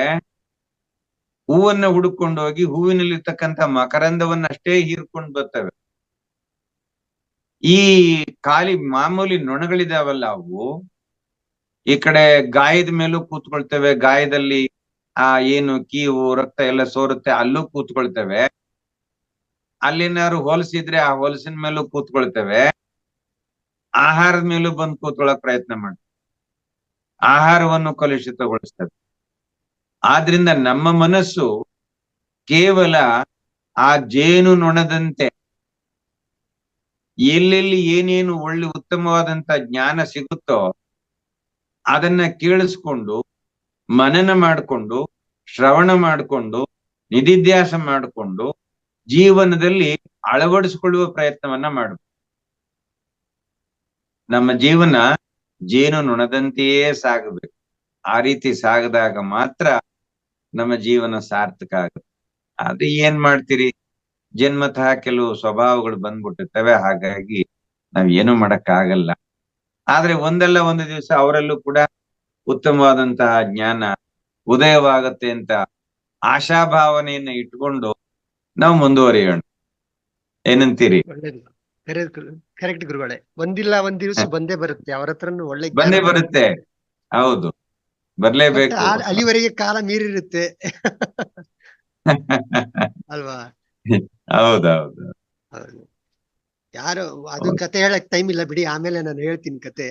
[SPEAKER 1] ಹೂವನ್ನ ಹುಡುಕೊಂಡು ಹೋಗಿ ಹೂವಿನಲ್ಲಿರ್ತಕ್ಕಂಥ ಮಕರಂದವನ್ನಷ್ಟೇ ಹೀರ್ಕೊಂಡು ಬರ್ತವೆ. ಈ ಖಾಲಿ ಮಾಮೂಲಿ ನೊಣಗಳಿದಾವಲ್ಲ, ಅವು ಈ ಕಡೆ ಗಾಯದ ಮೇಲೂ ಕೂತ್ಕೊಳ್ತವೆ, ಗಾಯದಲ್ಲಿ ಏನು ಕೀವು ರಕ್ತ ಎಲ್ಲ ಸೋರುತ್ತೆ ಅಲ್ಲೂ ಕೂತ್ಕೊಳ್ತವೆ, ಅಲ್ಲೇನಾದ್ರು ಹೊಲಸಿದ್ರೆ ಆ ಹೊಲಸಿನ ಮೇಲೂ ಕೂತ್ಕೊಳ್ತವೆ, ಆಹಾರದ ಮೇಲೂ ಬಂದು ಕೂತ್ಕೊಳ್ಳೋಕ್ ಪ್ರಯತ್ನ ಮಾಡ್ತವೆ, ಆಹಾರವನ್ನು ಕಲುಷಿತಗೊಳಿಸ್ತವೆ. ಆದ್ರಿಂದ ನಮ್ಮ ಮನಸ್ಸು ಕೇವಲ ಆ ಜೇನು ನೊಣದಂತೆ ಎಲ್ಲೆಲ್ಲಿ ಏನೇನು ಒಳ್ಳೆ ಉತ್ತಮವಾದಂತ ಜ್ಞಾನ ಸಿಗುತ್ತೋ ಅದನ್ನ ಕೇಳಿಸ್ಕೊಂಡು, ಮನನ ಮಾಡಿಕೊಂಡು, ಶ್ರವಣ ಮಾಡಿಕೊಂಡು, ನಿಧಿಧ್ಯಾಸ ಮಾಡಿಕೊಂಡು ಜೀವನದಲ್ಲಿ ಅಳವಡಿಸಿಕೊಳ್ಳುವ ಪ್ರಯತ್ನವನ್ನ ಮಾಡಬೇಕು. ನಮ್ಮ ಜೀವನ ಜೇನು ನೊಣದಂತೆಯೇ ಸಾಗಬೇಕು. ಆ ರೀತಿ ಸಾಗದಾಗ ಮಾತ್ರ ನಮ್ಮ ಜೀವನ ಸಾರ್ಥಕ ಆಗುತ್ತೆ. ಅದು ಏನ್ ಮಾಡ್ತೀರಿ, ಜನ್ಮತಃ ಕೆಲವು ಸ್ವಭಾವಗಳು ಬಂದ್ಬಿಟ್ಟಿರ್ತವೆ, ಹಾಗಾಗಿ ನಾವ್ ಏನು ಮಾಡಕ್ಕಾಗಲ್ಲ. ಆದ್ರೆ ಒಂದಲ್ಲ ಒಂದು ದಿವಸ ಅವರಲ್ಲೂ ಕೂಡ ಉತ್ತಮವಾದಂತಹ ಜ್ಞಾನ ಉದಯವಾಗತ್ತೆ ಅಂತ ಆಶಾಭಾವನೆಯನ್ನ ಇಟ್ಕೊಂಡು ನಾವು ಮುಂದುವರಿಯೋಣ. ಏನಂತೀರಿ?
[SPEAKER 5] ಒಳ್ಳೇದು. ಕರೆಕ್ಟ್ ಗುರುಗಳೇ. ಒಂದಿಲ್ಲ ಒಂದ್ ದಿವಸ ಬಂದೇ ಬರುತ್ತೆ, ಅವ್ರ ಹತ್ರನು ಒಳ್ಳೆ ಜ್ಞಾನ
[SPEAKER 1] ಬಂದೇ ಬರುತ್ತೆ. ಹೌದು, ಬರ್ಲೇಬೇಕು.
[SPEAKER 5] ಅಲ್ಲಿವರೆಗೆ ಕಾಲ ಮೀರಿರುತ್ತೆ ಅಲ್ವಾ?
[SPEAKER 1] ಹೌದೌದು.
[SPEAKER 5] ಹೌದು. ಯಾರು ಅದು ಕತೆ ಹೇಳಕ್ ಟೈಮ್ ಇಲ್ಲ ಬಿಡಿ, ಆಮೇಲೆ ನಾನು ಹೇಳ್ತೀನಿ ಕತೆ.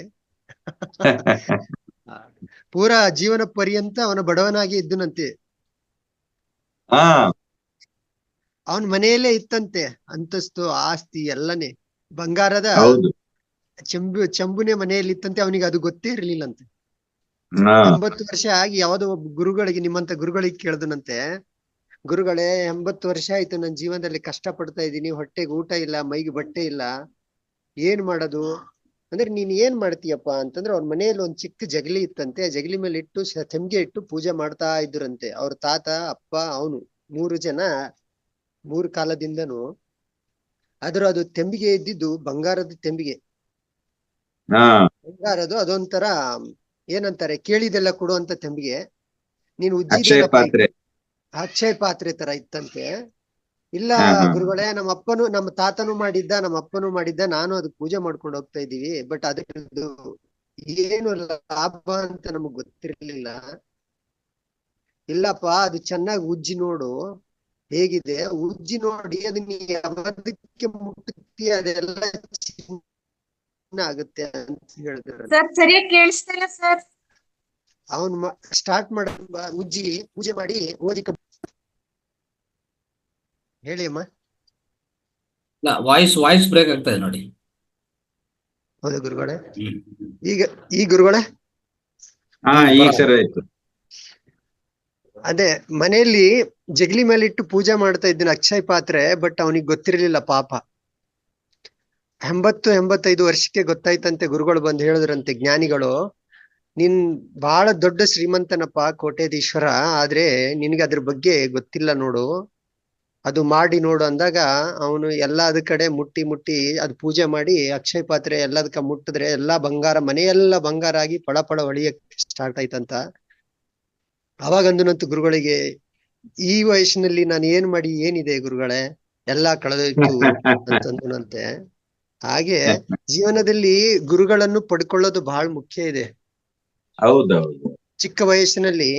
[SPEAKER 5] ಪೂರಾ ಜೀವನ ಪರ್ಯಂತ ಅವನು ಬಡವನಾಗಿ ಇದ್ದನಂತೆ.
[SPEAKER 1] ಹಾ,
[SPEAKER 5] ಅವನ್ ಮನೆಯಲ್ಲೇ ಇತ್ತಂತೆ ಅಂತಸ್ತು ಆಸ್ತಿ ಎಲ್ಲನೇ, ಬಂಗಾರದ
[SPEAKER 1] ಹೌದು.
[SPEAKER 5] ಚಂಬುನೇ ಮನೆಯಲ್ಲಿ ಇತ್ತಂತೆ. ಅವನಿಗೆ ಅದು ಗೊತ್ತೇ ಇರ್ಲಿಲ್ಲಂತೆ.
[SPEAKER 1] ಹಾ,
[SPEAKER 5] 80 ವರ್ಷ ಆಗಿ ಯಾವುದೋ ಒಬ್ಬ ಗುರುಗಳಿಗೆ, ನಿಮ್ಮಂತ ಗುರುಗಳಿಗೆ ಕೇಳ್ದನಂತೆ, ಗುರುಗಳೇ 80 ವರ್ಷ ಆಯ್ತು ನನ್ನ ಜೀವನದಲ್ಲಿ ಕಷ್ಟ ಪಡ್ತಾ ಇದ್ದೀನಿ, ಹೊಟ್ಟೆಗೆ ಊಟ ಇಲ್ಲ, ಮೈಗೆ ಬಟ್ಟೆ ಇಲ್ಲ, ಏನ್ ಮಾಡೋದು ಅಂದ್ರೆ ನೀನ್ ಏನ್ ಮಾಡ್ತೀಯಪ್ಪ ಅಂತಂದ್ರೆ, ಅವ್ರ ಮನೆಯಲ್ಲಿ ಒಂದ್ ಚಿಕ್ಕ ಜಗಲಿ ಇತ್ತಂತೆ. ಆ ಜಗಲಿ ಮೇಲೆ ಇಟ್ಟು ತೆಂಗೆ ಇಟ್ಟು ಪೂಜೆ ಮಾಡ್ತಾ ಇದ್ರಂತೆ. ಅವ್ರ ತಾತ, ಅಪ್ಪ, ಅವನು 3 ಜನ 3 ಕಾಲದಿಂದನು. ಆದ್ರೂ ಅದು ತೆಂಬಿಗೆ ಇದ್ದಿದ್ದು ಬಂಗಾರದ ತೆಂಬಿಗೆ.
[SPEAKER 1] ಹಾ,
[SPEAKER 5] ಬಂಗಾರದು ಅದೊಂಥರ ಏನಂತಾರೆ, ಕೇಳಿದೆಲ್ಲ ಕೊಡುವಂತ ತೆಂಬಿಗೆ. ನೀನು
[SPEAKER 1] ಅಕ್ಷಯ ಪಾತ್ರೆ.
[SPEAKER 5] ಅಕ್ಷಯ ಪಾತ್ರೆ ತರ ಇತ್ತಂತೆ. ಇಲ್ಲ
[SPEAKER 1] ಹಾ, ಹಾ.
[SPEAKER 5] ಗುರುಗಳೇ, ನಮ್ಮ ತಾತನು ಮಾಡಿದ್ದ, ನಮ್ಮ ಅಪ್ಪನು ಮಾಡಿದ್ದ, ನಾನು ಅದು ಪೂಜೆ ಮಾಡ್ಕೊಂಡು ಹೋಗ್ತಾ ಇದೀವಿ, ಬಟ್ ಅದಕ್ಕೆ ಏನು ಲಾಭ ಅಂತ ನಮಗ್ ಗೊತ್ತಿರ್ಲಿಲ್ಲ. ಇಲ್ಲಪ್ಪ, ಅದು ಚೆನ್ನಾಗಿ ಉಜ್ಜಿ ನೋಡು ಹೇಗಿದೆ, ಉಜ್ಜಿ ನೋಡಿ ಅದನ್ನ ಯಾವದಕ್ಕೆ ಮುಟ್ಟಿ ಅದೆಲ್ಲ ಚಿನ್ನ ಆಗುತ್ತೆ ಅಂತ ಹೇಳಿದ್ರು.
[SPEAKER 4] ಸರ್ ಸರಿಯಾಗಿ ಕೇಳಿಸ್ತಿಲ್ಲ ಸರ್.
[SPEAKER 5] ಅವನ್ ಸ್ಟಾರ್ಟ್ ಮಾಡ ಉಜ್ಜಿ ಪೂಜೆ ಮಾಡಿ ಓದಿ. ಹೇಳಿ ಅಮ್ಮ.
[SPEAKER 2] ವಾಯ್ಸ್ ಬ್ರೇಕ್ ಆಗ್ತದೆ ನೋಡಿ.
[SPEAKER 5] ಹೌದು ಗುರುಗಳೇ. ಈಗ ಗುರುಗಳೇ,
[SPEAKER 1] ಹಾ, ಈಗ ಸರಿ ಆಯ್ತು.
[SPEAKER 5] ಅದೇ ಮನೆಯಲ್ಲಿ ಜಗಲಿ ಮೇಲೆ ಇಟ್ಟು ಪೂಜೆ ಮಾಡ್ತಾ ಇದ್ದೀನಿ ಅಕ್ಷಯ ಪಾತ್ರೆ, ಬಟ್ ಅವನಿಗೆ ಗೊತ್ತಿರ್ಲಿಲ್ಲ ಪಾಪ. 85 ವರ್ಷಕ್ಕೆ ಗೊತ್ತಾಯ್ತಂತೆ. ಗುರುಗಳು ಬಂದು ಹೇಳಿದ್ರಂತೆ, ಜ್ಞಾನಿಗಳು, ನೀನ್ ಬಹಳ ದೊಡ್ಡ ಶ್ರೀಮಂತನಪ್ಪ, ಕೋಟ್ಯಾಧೀಶ್ವರ, ಆದ್ರೆ ನಿನ್ಗೆ ಅದ್ರ ಬಗ್ಗೆ ಗೊತ್ತಿಲ್ಲ ನೋಡು, ಅದು ಮಾಡಿ ನೋಡು ಅಂದಾಗ ಅವನು ಅದ ಕಡೆ ಮುಟ್ಟಿ ಅದು ಪೂಜೆ ಮಾಡಿ ಅಕ್ಷಯ ಪಾತ್ರೆ ಎಲ್ಲದಕ್ಕ ಮುಟ್ಟಿದ್ರೆ ಎಲ್ಲಾ ಬಂಗಾರ, ಮನೆಯೆಲ್ಲ ಬಂಗಾರ ಆಗಿ ಪಳ ಪಳ ಹೊಳಿಯಕ್ ಸ್ಟಾರ್ಟ್ ಆಯ್ತಂತ. ಅವಾಗಂದನಂತ ಗುರುಗಳಿಗೆ, ಈ ವಯಸ್ಸಿನಲ್ಲಿ ನಾನು ಏನ್ ಮಾಡಿ ಏನಿದೆ ಗುರುಗಳೇ, ಎಲ್ಲಾ ಕಳೆದೋಯ್ತು ಅಂತಂದನಂತೆ. ಹಾಗೆ ಜೀವನದಲ್ಲಿ ಗುರುಗಳನ್ನು ಪಡ್ಕೊಳ್ಳೋದು ಬಹಳ ಮುಖ್ಯ ಇದೆ.
[SPEAKER 1] ಹೌದೌದು.
[SPEAKER 5] ಚಿಕ್ಕ ವಯಸ್ಸಿನಲ್ಲಿ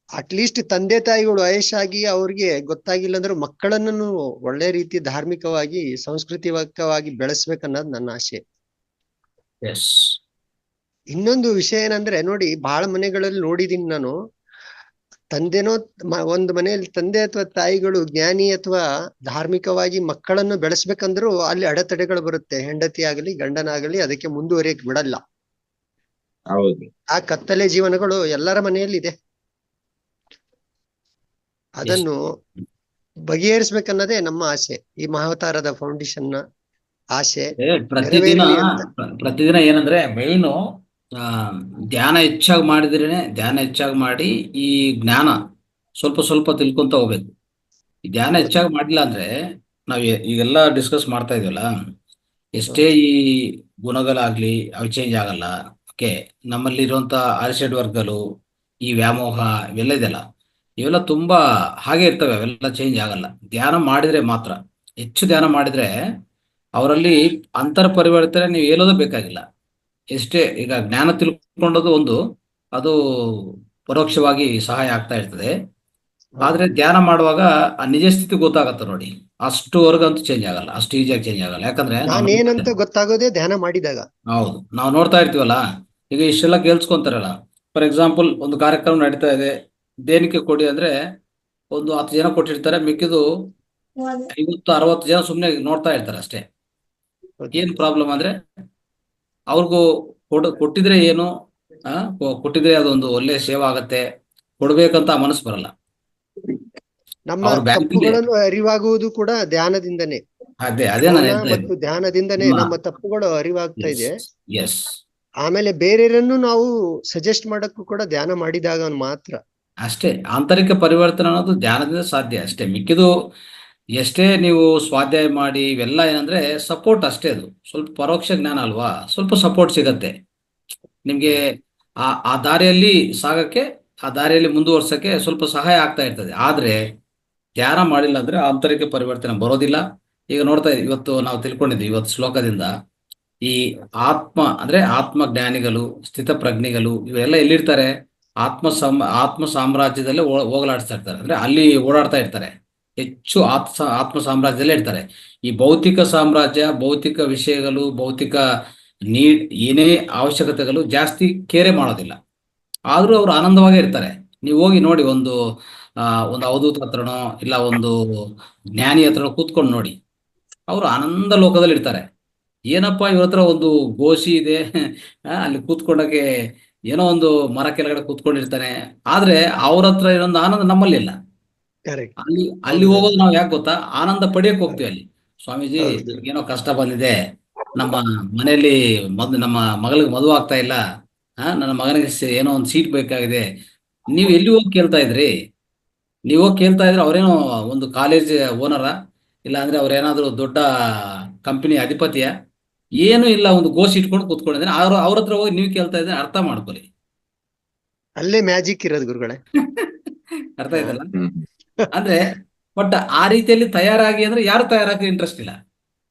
[SPEAKER 5] ಅಟ್ಲೀಸ್ಟ್ ತಂದೆ ತಾಯಿಗಳು ವಯಸ್ಸಾಗಿ ಅವ್ರಿಗೆ ಗೊತ್ತಾಗಿಲ್ಲ ಅಂದ್ರೆ ಮಕ್ಕಳನ್ನು ಒಳ್ಳೆ ರೀತಿ ಧಾರ್ಮಿಕವಾಗಿ ಸಾಂಸ್ಕೃತಿಕವಾಗಿ ಬೆಳೆಸ್ಬೇಕನ್ನೋದು ನನ್ನ ಆಸೆ. ಇನ್ನೊಂದು ವಿಷಯ ಏನಂದ್ರೆ, ನೋಡಿ, ಬಹಳ ಮನೆಗಳಲ್ಲಿ ನೋಡಿದೀನಿ ನಾನು, ತಂದೆನೋ ಒಂದು ಮನೆಯಲ್ಲಿ ತಂದೆ ಅಥವಾ ತಾಯಿಗಳು ಜ್ಞಾನಿ ಅಥವಾ ಧಾರ್ಮಿಕವಾಗಿ ಮಕ್ಕಳನ್ನು ಬೆಳೆಸ್ಬೇಕಂದ್ರೂ ಅಲ್ಲಿ ಅಡೆತಡೆಗಳು ಬರುತ್ತೆ. ಹೆಂಡತಿ ಆಗಲಿ ಗಂಡನಾಗಲಿ ಅದಕ್ಕೆ ಮುಂದುವರಿಯಕ್ ಬಿಡಲ್ಲ.
[SPEAKER 1] ಹೌದು.
[SPEAKER 5] ಆ ಕತ್ತಲೆ ಜೀವನಗಳು ಎಲ್ಲರ ಮನೆಯಲ್ಲಿ ಇದೆ. ಅದನ್ನು ಬಗೆಹರಿಸ್ಬೇಕನ್ನೋದೇ ನಮ್ಮ ಆಸೆ, ಈ ಮಹಾವತಾರದ ಫೌಂಡೇಶನ್ ನ ಆಸೆ.
[SPEAKER 2] ಪ್ರತಿದಿನ ಏನಂದ್ರೆ ಮೇಯ್ನು ಆ, ಧ್ಯಾನ ಹೆಚ್ಚಾಗಿ ಮಾಡಿದ್ರೇನೆ, ಧ್ಯಾನ ಹೆಚ್ಚಾಗಿ ಮಾಡಿ ಈ ಜ್ಞಾನ ಸ್ವಲ್ಪ ಸ್ವಲ್ಪ ತಿಳ್ಕೊಂತ ಹೋಗ್ಬೇಕು. ಈ ಧ್ಯಾನ ಹೆಚ್ಚಾಗಿ ಮಾಡಿಲ್ಲ ಅಂದ್ರೆ ನಾವು ಈಗೆಲ್ಲ ಡಿಸ್ಕಸ್ ಮಾಡ್ತಾ ಇದೀವಲ್ಲ, ಎಷ್ಟೇ ಈ ಗುಣಗಳಾಗ್ಲಿ ಅವು ಚೇಂಜ್ ಆಗಲ್ಲ. ಓಕೆ, ನಮ್ಮಲ್ಲಿ ಇರುವಂತ ಆಲ್ಸೈಡ್ ವರ್ಗಗಳು, ಈ ವ್ಯಾಮೋಹ ಇವೆಲ್ಲ ಇದೆಯಲ್ಲ, ಇವೆಲ್ಲ ತುಂಬಾ ಹಾಗೆ ಇರ್ತವೆ, ಅವೆಲ್ಲ ಚೇಂಜ್ ಆಗಲ್ಲ. ಧ್ಯಾನ ಮಾಡಿದ್ರೆ ಮಾತ್ರ, ಹೆಚ್ಚು ಧ್ಯಾನ ಮಾಡಿದ್ರೆ ಅವರಲ್ಲಿ ಅಂತರ ಪರಿವರ್ತನೆ ನೀವು ಹೇಳೋದು ಬೇಕಾಗಿಲ್ಲ. ಎಷ್ಟೇ ಈಗ ಜ್ಞಾನ ತಿಳ್ಕೊಂಡದ್ದು ಒಂದು, ಅದು ಪರೋಕ್ಷವಾಗಿ ಸಹಾಯ ಆಗ್ತಾ ಇರ್ತದೆ. ಆದ್ರೆ ಧ್ಯಾನ ಮಾಡುವಾಗ ಆ ನಿಜ ಸ್ಥಿತಿ ಗೊತ್ತಾಗತ್ತೆ ನೋಡಿ, ಅಷ್ಟುವರೆಗಂತೂ ಚೇಂಜ್ ಆಗಲ್ಲ, ಅಷ್ಟು ಈಸಿಯಾಗಿ ಚೇಂಜ್ ಆಗಲ್ಲ. ಯಾಕಂದ್ರೆ ನಾವು
[SPEAKER 5] ನಾನೇನಂತ ಗೊತ್ತಾಗೋದೇ ಧ್ಯಾನ ಮಾಡಿದಾಗ.
[SPEAKER 2] ಹೌದು, ನಾವು ನೋಡ್ತಾ ಇರ್ತೀವಲ್ಲ, ಈಗ ಇಷ್ಟೆಲ್ಲ ಕೇಳಿಸ್ಕೊಂತಾರಲ್ಲ. ಫಾರ್ ಎಕ್ಸಾಂಪಲ್, ಒಂದು ಕಾರ್ಯಕ್ರಮ ನಡೀತಾ ಇದೆ, ದೇನಿಕೆ ಕೊಡಿ ಅಂದ್ರೆ ಒಂದು 10 ಜನ ಕೊಟ್ಟಿರ್ತಾರೆ, ಮಿಕ್ಕಿದು 50-60 ಜನ ಸುಮ್ಮನೆ ನೋಡ್ತಾ ಇರ್ತಾರೆ ಅಷ್ಟೇ. ಏನ್ ಪ್ರಾಬ್ಲಮ್ ಅಂದ್ರೆ, ಅವ್ರಿಗೂ ಕೊಟ್ಟಿದ್ರೆ ಏನು, ಕೊಟ್ಟಿದ್ರೆ ಅದೊಂದು ಒಳ್ಳೆ ಸೇವೆ ಆಗತ್ತೆ, ಕೊಡ್ಬೇಕಂತ ಮನಸ್ಸು ಬರಲ್ಲ.
[SPEAKER 5] ನಮ್ಮ
[SPEAKER 2] ಅವ್ರ ಬ್ಯಾಂಕಲ್ಲಿ
[SPEAKER 5] ತಪ್ಪುಗಳನ್ನು ಅರಿವಾಗುವುದು ಕೂಡ ಧ್ಯಾನದಿಂದನೇ.
[SPEAKER 2] ಅದೇ ನಾನು
[SPEAKER 5] ಧ್ಯಾನ
[SPEAKER 2] ಹೇಳ್ತಾ
[SPEAKER 5] ಮತ್ತು ಧ್ಯಾನದಿಂದನೇ
[SPEAKER 2] ಹಾ.
[SPEAKER 5] ನಮ್ಮ ತಪ್ಪುಗಳು ಅರಿವಾಗ್ತಾ ಇದೆ.
[SPEAKER 2] ಎಸ್,
[SPEAKER 5] ಆಮೇಲೆ ಬೇರೆಯವರನ್ನು ನಾವು ಸಜೆಸ್ಟ್ ಮಾಡಕ್ಕೂ ಕೂಡ ಧ್ಯಾನ ಮಾಡಿದಾಗ ಮಾತ್ರ.
[SPEAKER 2] ಅಷ್ಟೇ. ಆಂತರಿಕ ಪರಿವರ್ತನೆ ಅನ್ನೋದು ಧ್ಯಾನದಿಂದ ಸಾಧ್ಯ ಅಷ್ಟೇ. ಮಿಕ್ಕಿದು ಎಷ್ಟೇ ನೀವು ಸ್ವಾಧ್ಯಾಯ ಮಾಡಿ ಇವೆಲ್ಲ ಏನಂದ್ರೆ ಸಪೋರ್ಟ್ ಅಷ್ಟೇ. ಅದು ಸ್ವಲ್ಪ ಪರೋಕ್ಷ ಜ್ಞಾನ ಅಲ್ವಾ, ಸ್ವಲ್ಪ ಸಪೋರ್ಟ್ ಸಿಗತ್ತೆ ನಿಮ್ಗೆ. ಆ ದಾರಿಯಲ್ಲಿ ಸಾಗಕ್ಕೆ, ಆ ದಾರಿಯಲ್ಲಿ ಮುಂದುವರ್ಸಕ್ಕೆ ಸ್ವಲ್ಪ ಸಹಾಯ ಆಗ್ತಾ ಇರ್ತದೆ. ಆದ್ರೆ ಧ್ಯಾನ ಮಾಡಿಲ್ಲ ಅಂದ್ರೆ ಆಂತರಿಕ ಪರಿವರ್ತನೆ ಬರೋದಿಲ್ಲ. ಈಗ ನೋಡ್ತಾ ಇದ್ದೀವಿ, ಇವತ್ತು ನಾವು ತಿಳ್ಕೊಂಡಿದ್ವಿ ಇವತ್ತು ಶ್ಲೋಕದಿಂದ, ಈ ಆತ್ಮ ಜ್ಞಾನಿಗಳು, ಸ್ಥಿತಪ್ರಜ್ಞೆಗಳು ಇವೆಲ್ಲ ಎಲ್ಲಿರ್ತಾರೆ? ಆತ್ಮ ಸಾಮ್ರಾಜ್ಯದಲ್ಲೇ ಹೋಗಲಾಡಿಸ್ತಾ ಇರ್ತಾರೆ. ಅಂದ್ರೆ ಅಲ್ಲಿ ಓಡಾಡ್ತಾ ಇರ್ತಾರೆ, ಹೆಚ್ಚು ಆತ್ಮ ಸಾಮ್ರಾಜ್ಯದಲ್ಲೇ ಇರ್ತಾರೆ. ಈ ಭೌತಿಕ ಸಾಮ್ರಾಜ್ಯ, ಭೌತಿಕ ವಿಷಯಗಳು, ಭೌತಿಕ ಏನೇ ಅವಶ್ಯಕತೆಗಳು ಜಾಸ್ತಿ ಕೇರೆ ಮಾಡೋದಿಲ್ಲ. ಆದ್ರೂ ಅವ್ರು ಆನಂದವಾಗೇ ಇರ್ತಾರೆ. ನೀವು ಹೋಗಿ ನೋಡಿ, ಒಂದು ಅವಧೂತ ಹತ್ರನೋ ಇಲ್ಲ ಒಂದು ಜ್ಞಾನಿ ಹತ್ರನೋ ಕೂತ್ಕೊಂಡು ನೋಡಿ, ಅವರು ಆನಂದ ಲೋಕದಲ್ಲಿ ಇರ್ತಾರೆ. ಏನಪ್ಪಾ ಇವ್ರ ಹತ್ರ ಒಂದು ಗೋಶಿ ಇದೆ, ಅಲ್ಲಿ ಕೂತ್ಕೊಂಡಾಗೆ ಏನೋ ಒಂದು ಮರ ಕೆಳಗಡೆ ಕೂತ್ಕೊಂಡಿರ್ತಾನೆ. ಆದ್ರೆ ಅವ್ರ ಹತ್ರ ಇರೋದು ಆನಂದ ನಮ್ಮಲ್ಲಿ ಇಲ್ಲ.
[SPEAKER 5] ಕರೆಕ್ಟ್.
[SPEAKER 2] ಅಲ್ಲಿ ಹೋಗೋದು ನಾವು ಯಾಕೆ ಗೊತ್ತಾ? ಆನಂದ ಪಡೆಯಕ್ ಹೋಗ್ತೀವಿ ಅಲ್ಲಿ. ಸ್ವಾಮೀಜಿ, ಏನೋ ಕಷ್ಟ ಬಂದಿದೆ, ನಮ್ಮ ಮನೆಯಲ್ಲಿ ನಮ್ಮ ಮಗಳಿಗೆ ಮದುವೆ ಆಗ್ತಾ ಇಲ್ಲ, ನನ್ನ ಮಗನಿಗೆ ಏನೋ ಒಂದು ಸೀಟ್ ಬೇಕಾಗಿದೆ. ನೀವು ಎಲ್ಲಿ ಹೋಗಿ ಕೇಳ್ತಾ ಇದ್ರಿ? ನೀವು ಹೋಗಿ ಕೇಳ್ತಾ ಇದ್ರೆ ಅವ್ರೇನೋ ಒಂದು ಕಾಲೇಜ್ ಓನರ, ಇಲ್ಲ ಅಂದ್ರೆ ಅವ್ರೇನಾದ್ರು ದೊಡ್ಡ ಕಂಪನಿ ಅಧಿಪತಿಯ? ಏನು ಇಲ್ಲ, ಒಂದು ಗೋಶಿ ಇಟ್ಕೊಂಡು ಕೂತ್ಕೊಂಡಿದ್ದೇನೆ. ಅವ್ರ ಹತ್ರ ಹೋಗಿ ನೀವು ಕೇಳ್ತಾ ಇದ್ರೆ ಅರ್ಥ ಮಾಡ್ಕೊಳ್ಳಿ.
[SPEAKER 5] ಅಲ್ಲೇ ಮ್ಯಾಜಿಕ್ ಇರೋದು ಗುರುಗಳೇ.
[SPEAKER 2] ಅರ್ಥ ಆಯ್ತಲ್ಲ? ಅಂದ್ರೆ ಬಟ್ ಆ ರೀತಿಯಲ್ಲಿ ತಯಾರಾಗಿ ಅಂದ್ರೆ ಯಾರು ತಯಾರಾಗಿ ಇಂಟ್ರೆಸ್ಟ್ ಇಲ್ಲ.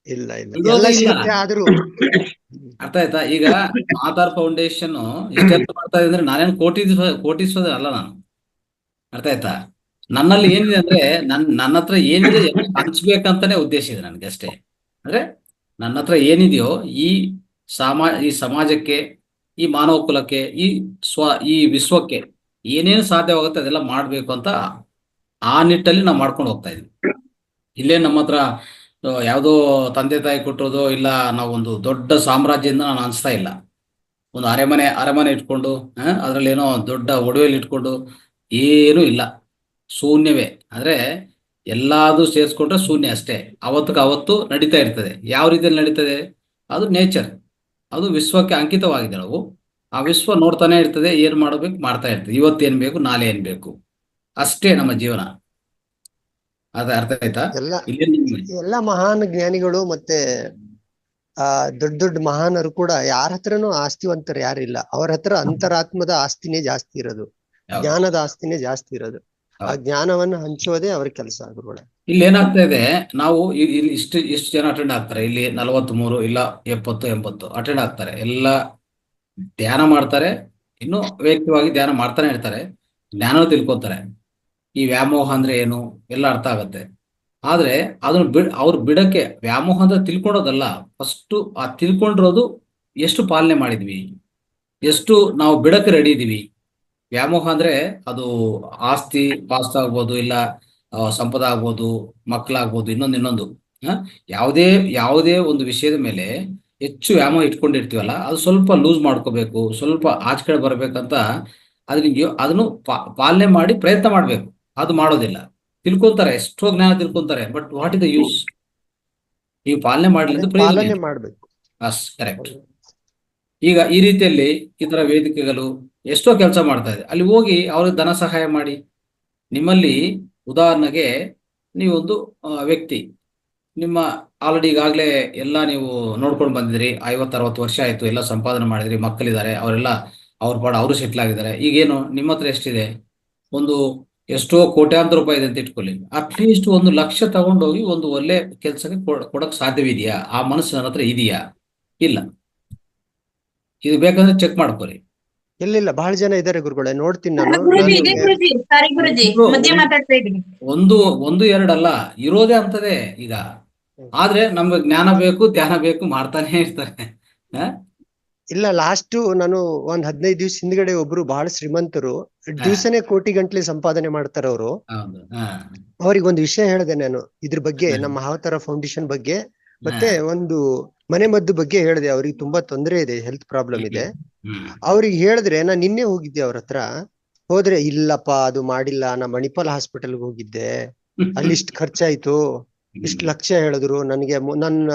[SPEAKER 5] ಇಲ್ಲ ಇಲ್ಲ,
[SPEAKER 2] ಇರೋದೇ
[SPEAKER 5] ಎಲ್ಲ
[SPEAKER 2] ಇಲ್ಲ.
[SPEAKER 5] ಸಿಗುತ್ತೆ ಆದ್ರೂ.
[SPEAKER 2] ಅರ್ಥ ಆಯ್ತಾ? ಈಗ ಆಧಾರ್ ಫೌಂಡೇಶನ್ ಇಷ್ಟೆಲ್ಲ ಮಾಡ್ತಾ ಇದೆ ಅಂದ್ರೆ ನಾನೇನು ಕೋಟೀಶ್ವರ ಅಲ್ಲ ನಾನು. ಅರ್ಥ ಆಯ್ತಾ? ನನ್ನಲ್ಲಿ ಏನಿದೆ ಅಂದ್ರೆ ನನ್ನ ಹತ್ರ ಏನಿದೆ ಎಲ್ಲ ಹಂಚ್ಬೇಕಂತಾನೆ ಉದ್ದೇಶ ಇದೆ ನನಗೆ ಅಷ್ಟೇ. ಅಂದ್ರೆ ನನ್ನ ಹತ್ರ ಏನಿದೆಯೋ ಈ ಸಮಾಜಕ್ಕೆ, ಈ ಮಾನವ ಕುಲಕ್ಕೆ, ಈ ವಿಶ್ವಕ್ಕೆ ಏನೇನು ಸಾಧ್ಯವಾಗುತ್ತೆ ಅದೆಲ್ಲ ಮಾಡ್ಬೇಕು ಅಂತ ಆ ನಿಟ್ಟಲ್ಲಿ ನಾವು ಮಾಡ್ಕೊಂಡು ಹೋಗ್ತಾ ಇದ್ವಿ. ಇಲ್ಲೇ ನಮ್ಮ ಹತ್ರ ಯಾವುದೋ ತಂದೆ ತಾಯಿ ಕೊಟ್ಟೋದು ಇಲ್ಲ, ನಾವೊಂದು ದೊಡ್ಡ ಸಾಮ್ರಾಜ್ಯದಿಂದ ನಾನು ಅನಿಸ್ತಾ ಇಲ್ಲ. ಒಂದು ಅರಮನೆ ಇಟ್ಕೊಂಡು ಅದರಲ್ಲಿ ಏನೋ ದೊಡ್ಡ ಒಡವೆಯಲ್ಲಿ ಇಟ್ಕೊಂಡು ಏನೂ ಇಲ್ಲ, ಶೂನ್ಯವೇ. ಅಂದ್ರೆ ಎಲ್ಲಾದು ಸೇರಿಸ್ಕೊಂಡ್ರೆ ಶೂನ್ಯ ಅಷ್ಟೇ. ಅವತ್ತು ನಡೀತಾ ಇರ್ತದೆ. ಯಾವ ರೀತಿಯಲ್ಲಿ ನಡೀತದೆ? ಅದು ನೇಚರ್, ಅದು ವಿಶ್ವಕ್ಕೆ ಅಂಕಿತವಾಗಿದೆ. ನಾವು ಆ ವಿಶ್ವ ನೋಡ್ತಾನೆ ಇರ್ತದೆ, ಏನ್ ಮಾಡಬೇಕು ಮಾಡ್ತಾ ಇರ್ತದೆ. ಇವತ್ತೇನ್ ಬೇಕು, ನಾಳೆ ಏನ್ ಬೇಕು, ಅಷ್ಟೇ ನಮ್ಮ ಜೀವನ. ಅರ್ಥ ಆಯ್ತಾ?
[SPEAKER 5] ಎಲ್ಲ ಮಹಾನ್ ಜ್ಞಾನಿಗಳು ಮತ್ತೆ ದೊಡ್ಡ ದೊಡ್ಡ ಮಹಾನರು ಕೂಡ ಯಾರ ಹತ್ರನೂ ಆಸ್ತಿವಂತರು ಯಾರಿಲ್ಲ. ಅವ್ರ ಹತ್ರ ಅಂತರಾತ್ಮದ ಆಸ್ತಿನೇ ಜಾಸ್ತಿ ಇರೋದು, ಜ್ಞಾನದ ಆಸ್ತಿನೇ ಜಾಸ್ತಿ ಇರೋದು. ಆ ಜ್ಞಾನವನ್ನು ಹಂಚೋದೇ ಅವ್ರ ಕೆಲಸ. ಗುರುಗಳೇ, ಇಲ್ಲಿ
[SPEAKER 2] ಏನಾಗ್ತಾ ಇದೆ, ನಾವು ಇಲ್ಲಿ ಇಷ್ಟು ಜನ ಅಟೆಂಡ್ ಆಗ್ತಾರೆ. ಇಲ್ಲಿ 43 ಇಲ್ಲ 70-80 ಅಟೆಂಡ್ ಆಗ್ತಾರೆ. ಎಲ್ಲ ಧ್ಯಾನ ಮಾಡ್ತಾರೆ, ಇನ್ನು ವ್ಯಕ್ತಿವಾಗಿ ಧ್ಯಾನ ಮಾಡ್ತಾನೆ ಇರ್ತಾರೆ, ಜ್ಞಾನ ತಿಳ್ಕೊತಾರೆ. ಈ ವ್ಯಾಮೋಹ ಅಂದ್ರೆ ಏನು ಎಲ್ಲ ಅರ್ಥ ಆಗತ್ತೆ. ಆದ್ರೆ ಅದನ್ನ ಅವ್ರು ಬಿಡಕ್ಕೆ, ವ್ಯಾಮೋಹ ಅಂದ್ರೆ ತಿಳ್ಕೊಳೋದಲ್ಲ, ಫಸ್ಟ್ ಆ ತಿಳ್ಕೊಂಡಿರೋದು ಎಷ್ಟು ಪಾಲನೆ ಮಾಡಿದ್ವಿ, ಎಷ್ಟು ನಾವು ಬಿಡಕ್ಕೆ ರೆಡಿ ಇದೀವಿ. ವ್ಯಾಮೋಹ ಅಂದ್ರೆ ಅದು ಆಸ್ತಿ ಪಾಸ್ತಿ ಆಗ್ಬೋದು, ಇಲ್ಲ ಸಂಪದ ಆಗ್ಬೋದು, ಮಕ್ಕಳಾಗ್ಬೋದು, ಇನ್ನೊಂದು ಯಾವುದೇ ಒಂದು ವಿಷಯದ ಮೇಲೆ ಹೆಚ್ಚು ವ್ಯಾಮೋಹ ಇಟ್ಕೊಂಡಿರ್ತೀವಲ್ಲ, ಅದು ಸ್ವಲ್ಪ ಲೂಸ್ ಮಾಡ್ಕೋಬೇಕು, ಸ್ವಲ್ಪ ಆಚೆ ಕಡೆ ಬರ್ಬೇಕಂತ ಅದನ್ನು ಪಾಲನೆ ಮಾಡಿ ಪ್ರಯತ್ನ ಮಾಡ್ಬೇಕು. ಅದು ಮಾಡೋದಿಲ್ಲ. ತಿಳ್ಕೊಂತಾರೆ, ಎಷ್ಟೋ ಜ್ಞಾನ ತಿಳ್ಕೊಂತಾರೆ, but what is the use? ನೀವು ಪಾಲನೆ ಮಾಡ್ಲಿಂದ
[SPEAKER 5] ಪಾಲನೆ ಮಾಡ್ಬೇಕು.
[SPEAKER 2] ಕರೆಕ್ಟ್. ಈಗ ಈ ರೀತಿಯಲ್ಲಿ ಈ ತರ ವೇದಿಕೆಗಳು ಎಷ್ಟೋ ಕೆಲಸ ಮಾಡ್ತಾ ಇದೆ. ಅಲ್ಲಿ ಹೋಗಿ ಅವ್ರಿಗೆ ಧನ ಸಹಾಯ ಮಾಡಿ. ನಿಮ್ಮಲ್ಲಿ ಉದಾಹರಣೆಗೆ ನೀವೊಂದು ವ್ಯಕ್ತಿ, ನಿಮ್ಮ ಆಲ್ರೆಡಿ ಈಗಾಗಲೇ ಎಲ್ಲ ನೀವು ನೋಡ್ಕೊಂಡು ಬಂದಿದ್ರಿ, 50-60 ವರ್ಷ ಆಯ್ತು, ಎಲ್ಲ ಸಂಪಾದನೆ ಮಾಡಿದ್ರಿ, ಮಕ್ಕಳಿದ್ದಾರೆ, ಅವರೆಲ್ಲ ಅವ್ರ ಪಾಡ ಅವರು ಸೆಟ್ಲ್ ಆಗಿದ್ದಾರೆ. ಈಗೇನು ನಿಮ್ಮ ಹತ್ರ ಎಷ್ಟಿದೆ? ಒಂದು ಎಷ್ಟೋ ಕೋಟ್ಯಾಂತರ ರೂಪಾಯಿ ಇದೆ ಅಂತ ಇಟ್ಕೊಳ್ಳಿ. ಅಟ್ಲೀಸ್ಟ್ 1 ಲಕ್ಷ ತಗೊಂಡೋಗಿ ಒಂದು ಒಳ್ಳೆ ಕೆಲಸಕ್ಕೆ ಕೊಡಕ್ ಸಾಧ್ಯವಿದೆಯಾ? ಆ ಮನಸ್ಸು ನನ್ನ ಹತ್ರ ಇದೆಯಾ? ಇಲ್ಲ. ಇದು ಬೇಕಂದ್ರೆ ಚೆಕ್ ಮಾಡ್ಕೊಳ್ಳಿ.
[SPEAKER 5] ಇಲ್ಲ ಬಹಳ ಜನ ಇದ್ದಾರೆ ಗುರುಗಳೇ, ನೋಡ್ತೀನಿ ನಾನು.
[SPEAKER 4] ಗುರುಜಿ ಇದೆ ಗುರುಜಿ, ಸಾರಿ ಗುರುಜಿ, ಮಧ್ಯ ಮಾತಾಡ್ತಾ ಇದ್ದೀನಿ.
[SPEAKER 2] ಒಂದು ಎರಡಲ್ಲ, ಇರೋದೇ ಅಂತದೆ ಈಗ. ಆದ್ರೆ ನಮ್ಗೆ ಜ್ಞಾನ ಬೇಕು, ಧ್ಯಾನ ಬೇಕು, ಮಾಡ್ತಾನೆ ಇರ್ತಾರೆ.
[SPEAKER 5] ಇಲ್ಲ, ಲಾಸ್ಟ್ ನಾನು ಒಂದ್ 15 ದಿವಸ ಹಿಂದ್ಗಡೆ ಒಬ್ರು ಬಹಳ ಶ್ರೀಮಂತರು, ದಿವಸನೇ ಕೋಟಿ ಗಂಟ್ಲೆ ಸಂಪಾದನೆ ಮಾಡ್ತಾರೆ ಅವರು. ಅವ್ರಿಗೆ ಒಂದು ವಿಷಯ ಹೇಳಿದೆ ನಾನು ಇದ್ರ ಬಗ್ಗೆ, ನಮ್ಮ ಮಹಾವತಾರ ಫೌಂಡೇಶನ್ ಬಗ್ಗೆ, ಮತ್ತೆ ಒಂದು ಮನೆ ಮದ್ದು ಬಗ್ಗೆ ಹೇಳಿದೆ. ಅವ್ರಿಗೆ ತುಂಬಾ ತೊಂದರೆ ಇದೆ, ಹೆಲ್ತ್ ಪ್ರಾಬ್ಲಮ್ ಇದೆ. ಅವ್ರಿಗೆ ಹೇಳಿದ್ರೆ, ನಾನ್ ನಿನ್ನೆ ಹೋಗಿದ್ದೆ ಅವ್ರ ಹತ್ರ. ಹೋದ್ರೆ, ಇಲ್ಲಪ್ಪ ಅದು ಮಾಡಿಲ್ಲ, ನಾ ಮಣಿಪಾಲ್ ಹಾಸ್ಪಿಟಲ್ಗೆ ಹೋಗಿದ್ದೆ, ಅಲ್ಲಿ ಇಷ್ಟು ಖರ್ಚಾಯ್ತು, ಇಷ್ಟು ಲಕ್ಷ ಹೇಳಿದ್ರು ನನಗೆ. ನನ್ನ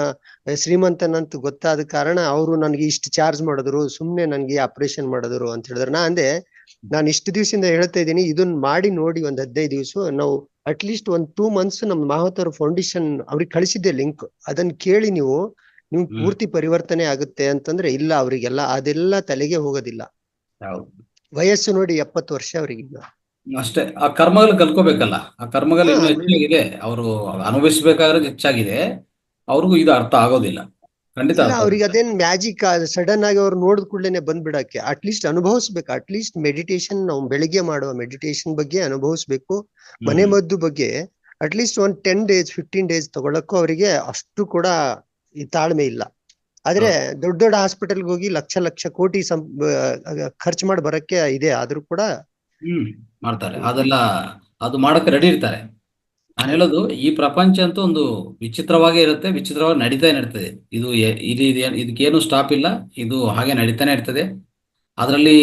[SPEAKER 5] ಶ್ರೀಮಂತನಂತ ಗೊತ್ತಾದ ಕಾರಣ ಅವರು ನನಗೆ ಇಷ್ಟು ಚಾರ್ಜ್ ಮಾಡಿದ್ರು, ಸುಮ್ನೆ ನನ್ಗೆ ಆಪರೇಷನ್ ಮಾಡಿದ್ರು ಅಂತ ಹೇಳಿದ್ರು. ನಾ ಅಂದೆ, ನಾನು ಇಷ್ಟು ದಿವಸದಿಂದ ಹೇಳ್ತಾ ಇದ್ದೀನಿ, ಇದನ್ನ ಮಾಡಿ ನೋಡಿ ಒಂದ್ 15 ದಿವಸ. ನಾವು ಅಟ್ಲೀಸ್ಟ್ 2 months ನಮ್ಮ ಮಹಾವತಾರ ಫೌಂಡೇಶನ್ ಅವ್ರಿಗೆ ಕಳಿಸಿದ್ದೆ ಲಿಂಕ್, ಅದನ್ನ ಕೇಳಿ ನೀವು ಪೂರ್ತಿ ಪರಿವರ್ತನೆ ಆಗುತ್ತೆ ಅಂತಂದ್ರೆ. ಇಲ್ಲ, ಅವ್ರಿಗೆಲ್ಲ ಅದೆಲ್ಲ ತಲೆಗೆ ಹೋಗೋದಿಲ್ಲ. ವಯಸ್ಸು ನೋಡಿ 70 ವರ್ಷ ಅವ್ರಿಗೀಗ.
[SPEAKER 2] ಅಷ್ಟೇ, ಆ ಕರ್ಮಗಳು ಕಲ್ಕೋಬೇಕಲ್ಲ. ಆ ಕರ್ಮಗಳು ಇನ್ನೂ ಹೆಚ್ಚಾಗಿದೆ, ಅವರು ಅನುಭವಿಸ್ಬೇಕಾದ್ರೆ ಹೆಚ್ಚಾಗಿದೆ. ಅವ್ರಿಗೂ ಇದು ಅರ್ಥ ಆಗೋದಿಲ್ಲ, ಖಂಡಿತ.
[SPEAKER 5] ಅವ್ರಿಗೆ ಅದೇನ್ ಮ್ಯಾಜಿಕ್ ಸಡನ್ ಆಗಿ ಅವ್ರು ನೋಡಿದ ಕೂಡಲೇ ಬಂದ್ಬಿಡಕ್ಕೆ. ಅಟ್ಲೀಸ್ಟ್ ಅನುಭವಿಸ್ಬೇಕು. ಅಟ್ಲೀಸ್ಟ್ ಮೆಡಿಟೇಷನ್, ನಾವು ಬೆಳಿಗ್ಗೆ ಮಾಡುವ ಮೆಡಿಟೇಷನ್ ಬಗ್ಗೆ ಅನುಭವಿಸ್ಬೇಕು. ಮನೆ ಮದ್ದು ಬಗ್ಗೆ ಅಟ್ಲೀಸ್ಟ್ 10 days 15 days ತಗೊಳಕ್ಕೂ ಅವರಿಗೆ ಅಷ್ಟು ಕೂಡ ಈ ತಾಳ್ಮೆ ಇಲ್ಲ. ಆದ್ರೆ ದೊಡ್ಡ ಹಾಸ್ಪಿಟಲ್ಗೆ ಹೋಗಿ ಲಕ್ಷ ಕೋಟಿ ಖರ್ಚು ಮಾಡಿ ಬರಕ್ಕೆ ಇದೆ, ಆದ್ರೂ ಕೂಡ
[SPEAKER 2] ಮಾಡ್ತಾರೆ. ಅದೆಲ್ಲ ಅದು ಮಾಡಕ್ಕೆ ರೆಡಿ ಇರ್ತಾರೆ. ನಾನು ಹೇಳೋದು, ಈ ಪ್ರಪಂಚ ಅಂತೂ ಒಂದು ವಿಚಿತ್ರವಾಗೇ ಇರುತ್ತೆ, ವಿಚಿತ್ರವಾಗಿ ನಡೀತಾನೆ ಇರ್ತದೆ. ಇದಕ್ಕೇನು ಸ್ಟಾಪ್ ಇಲ್ಲ, ಇದು ಹಾಗೆ ನಡೀತಾನೆ ಇರ್ತದೆ. ಅದರಲ್ಲಿ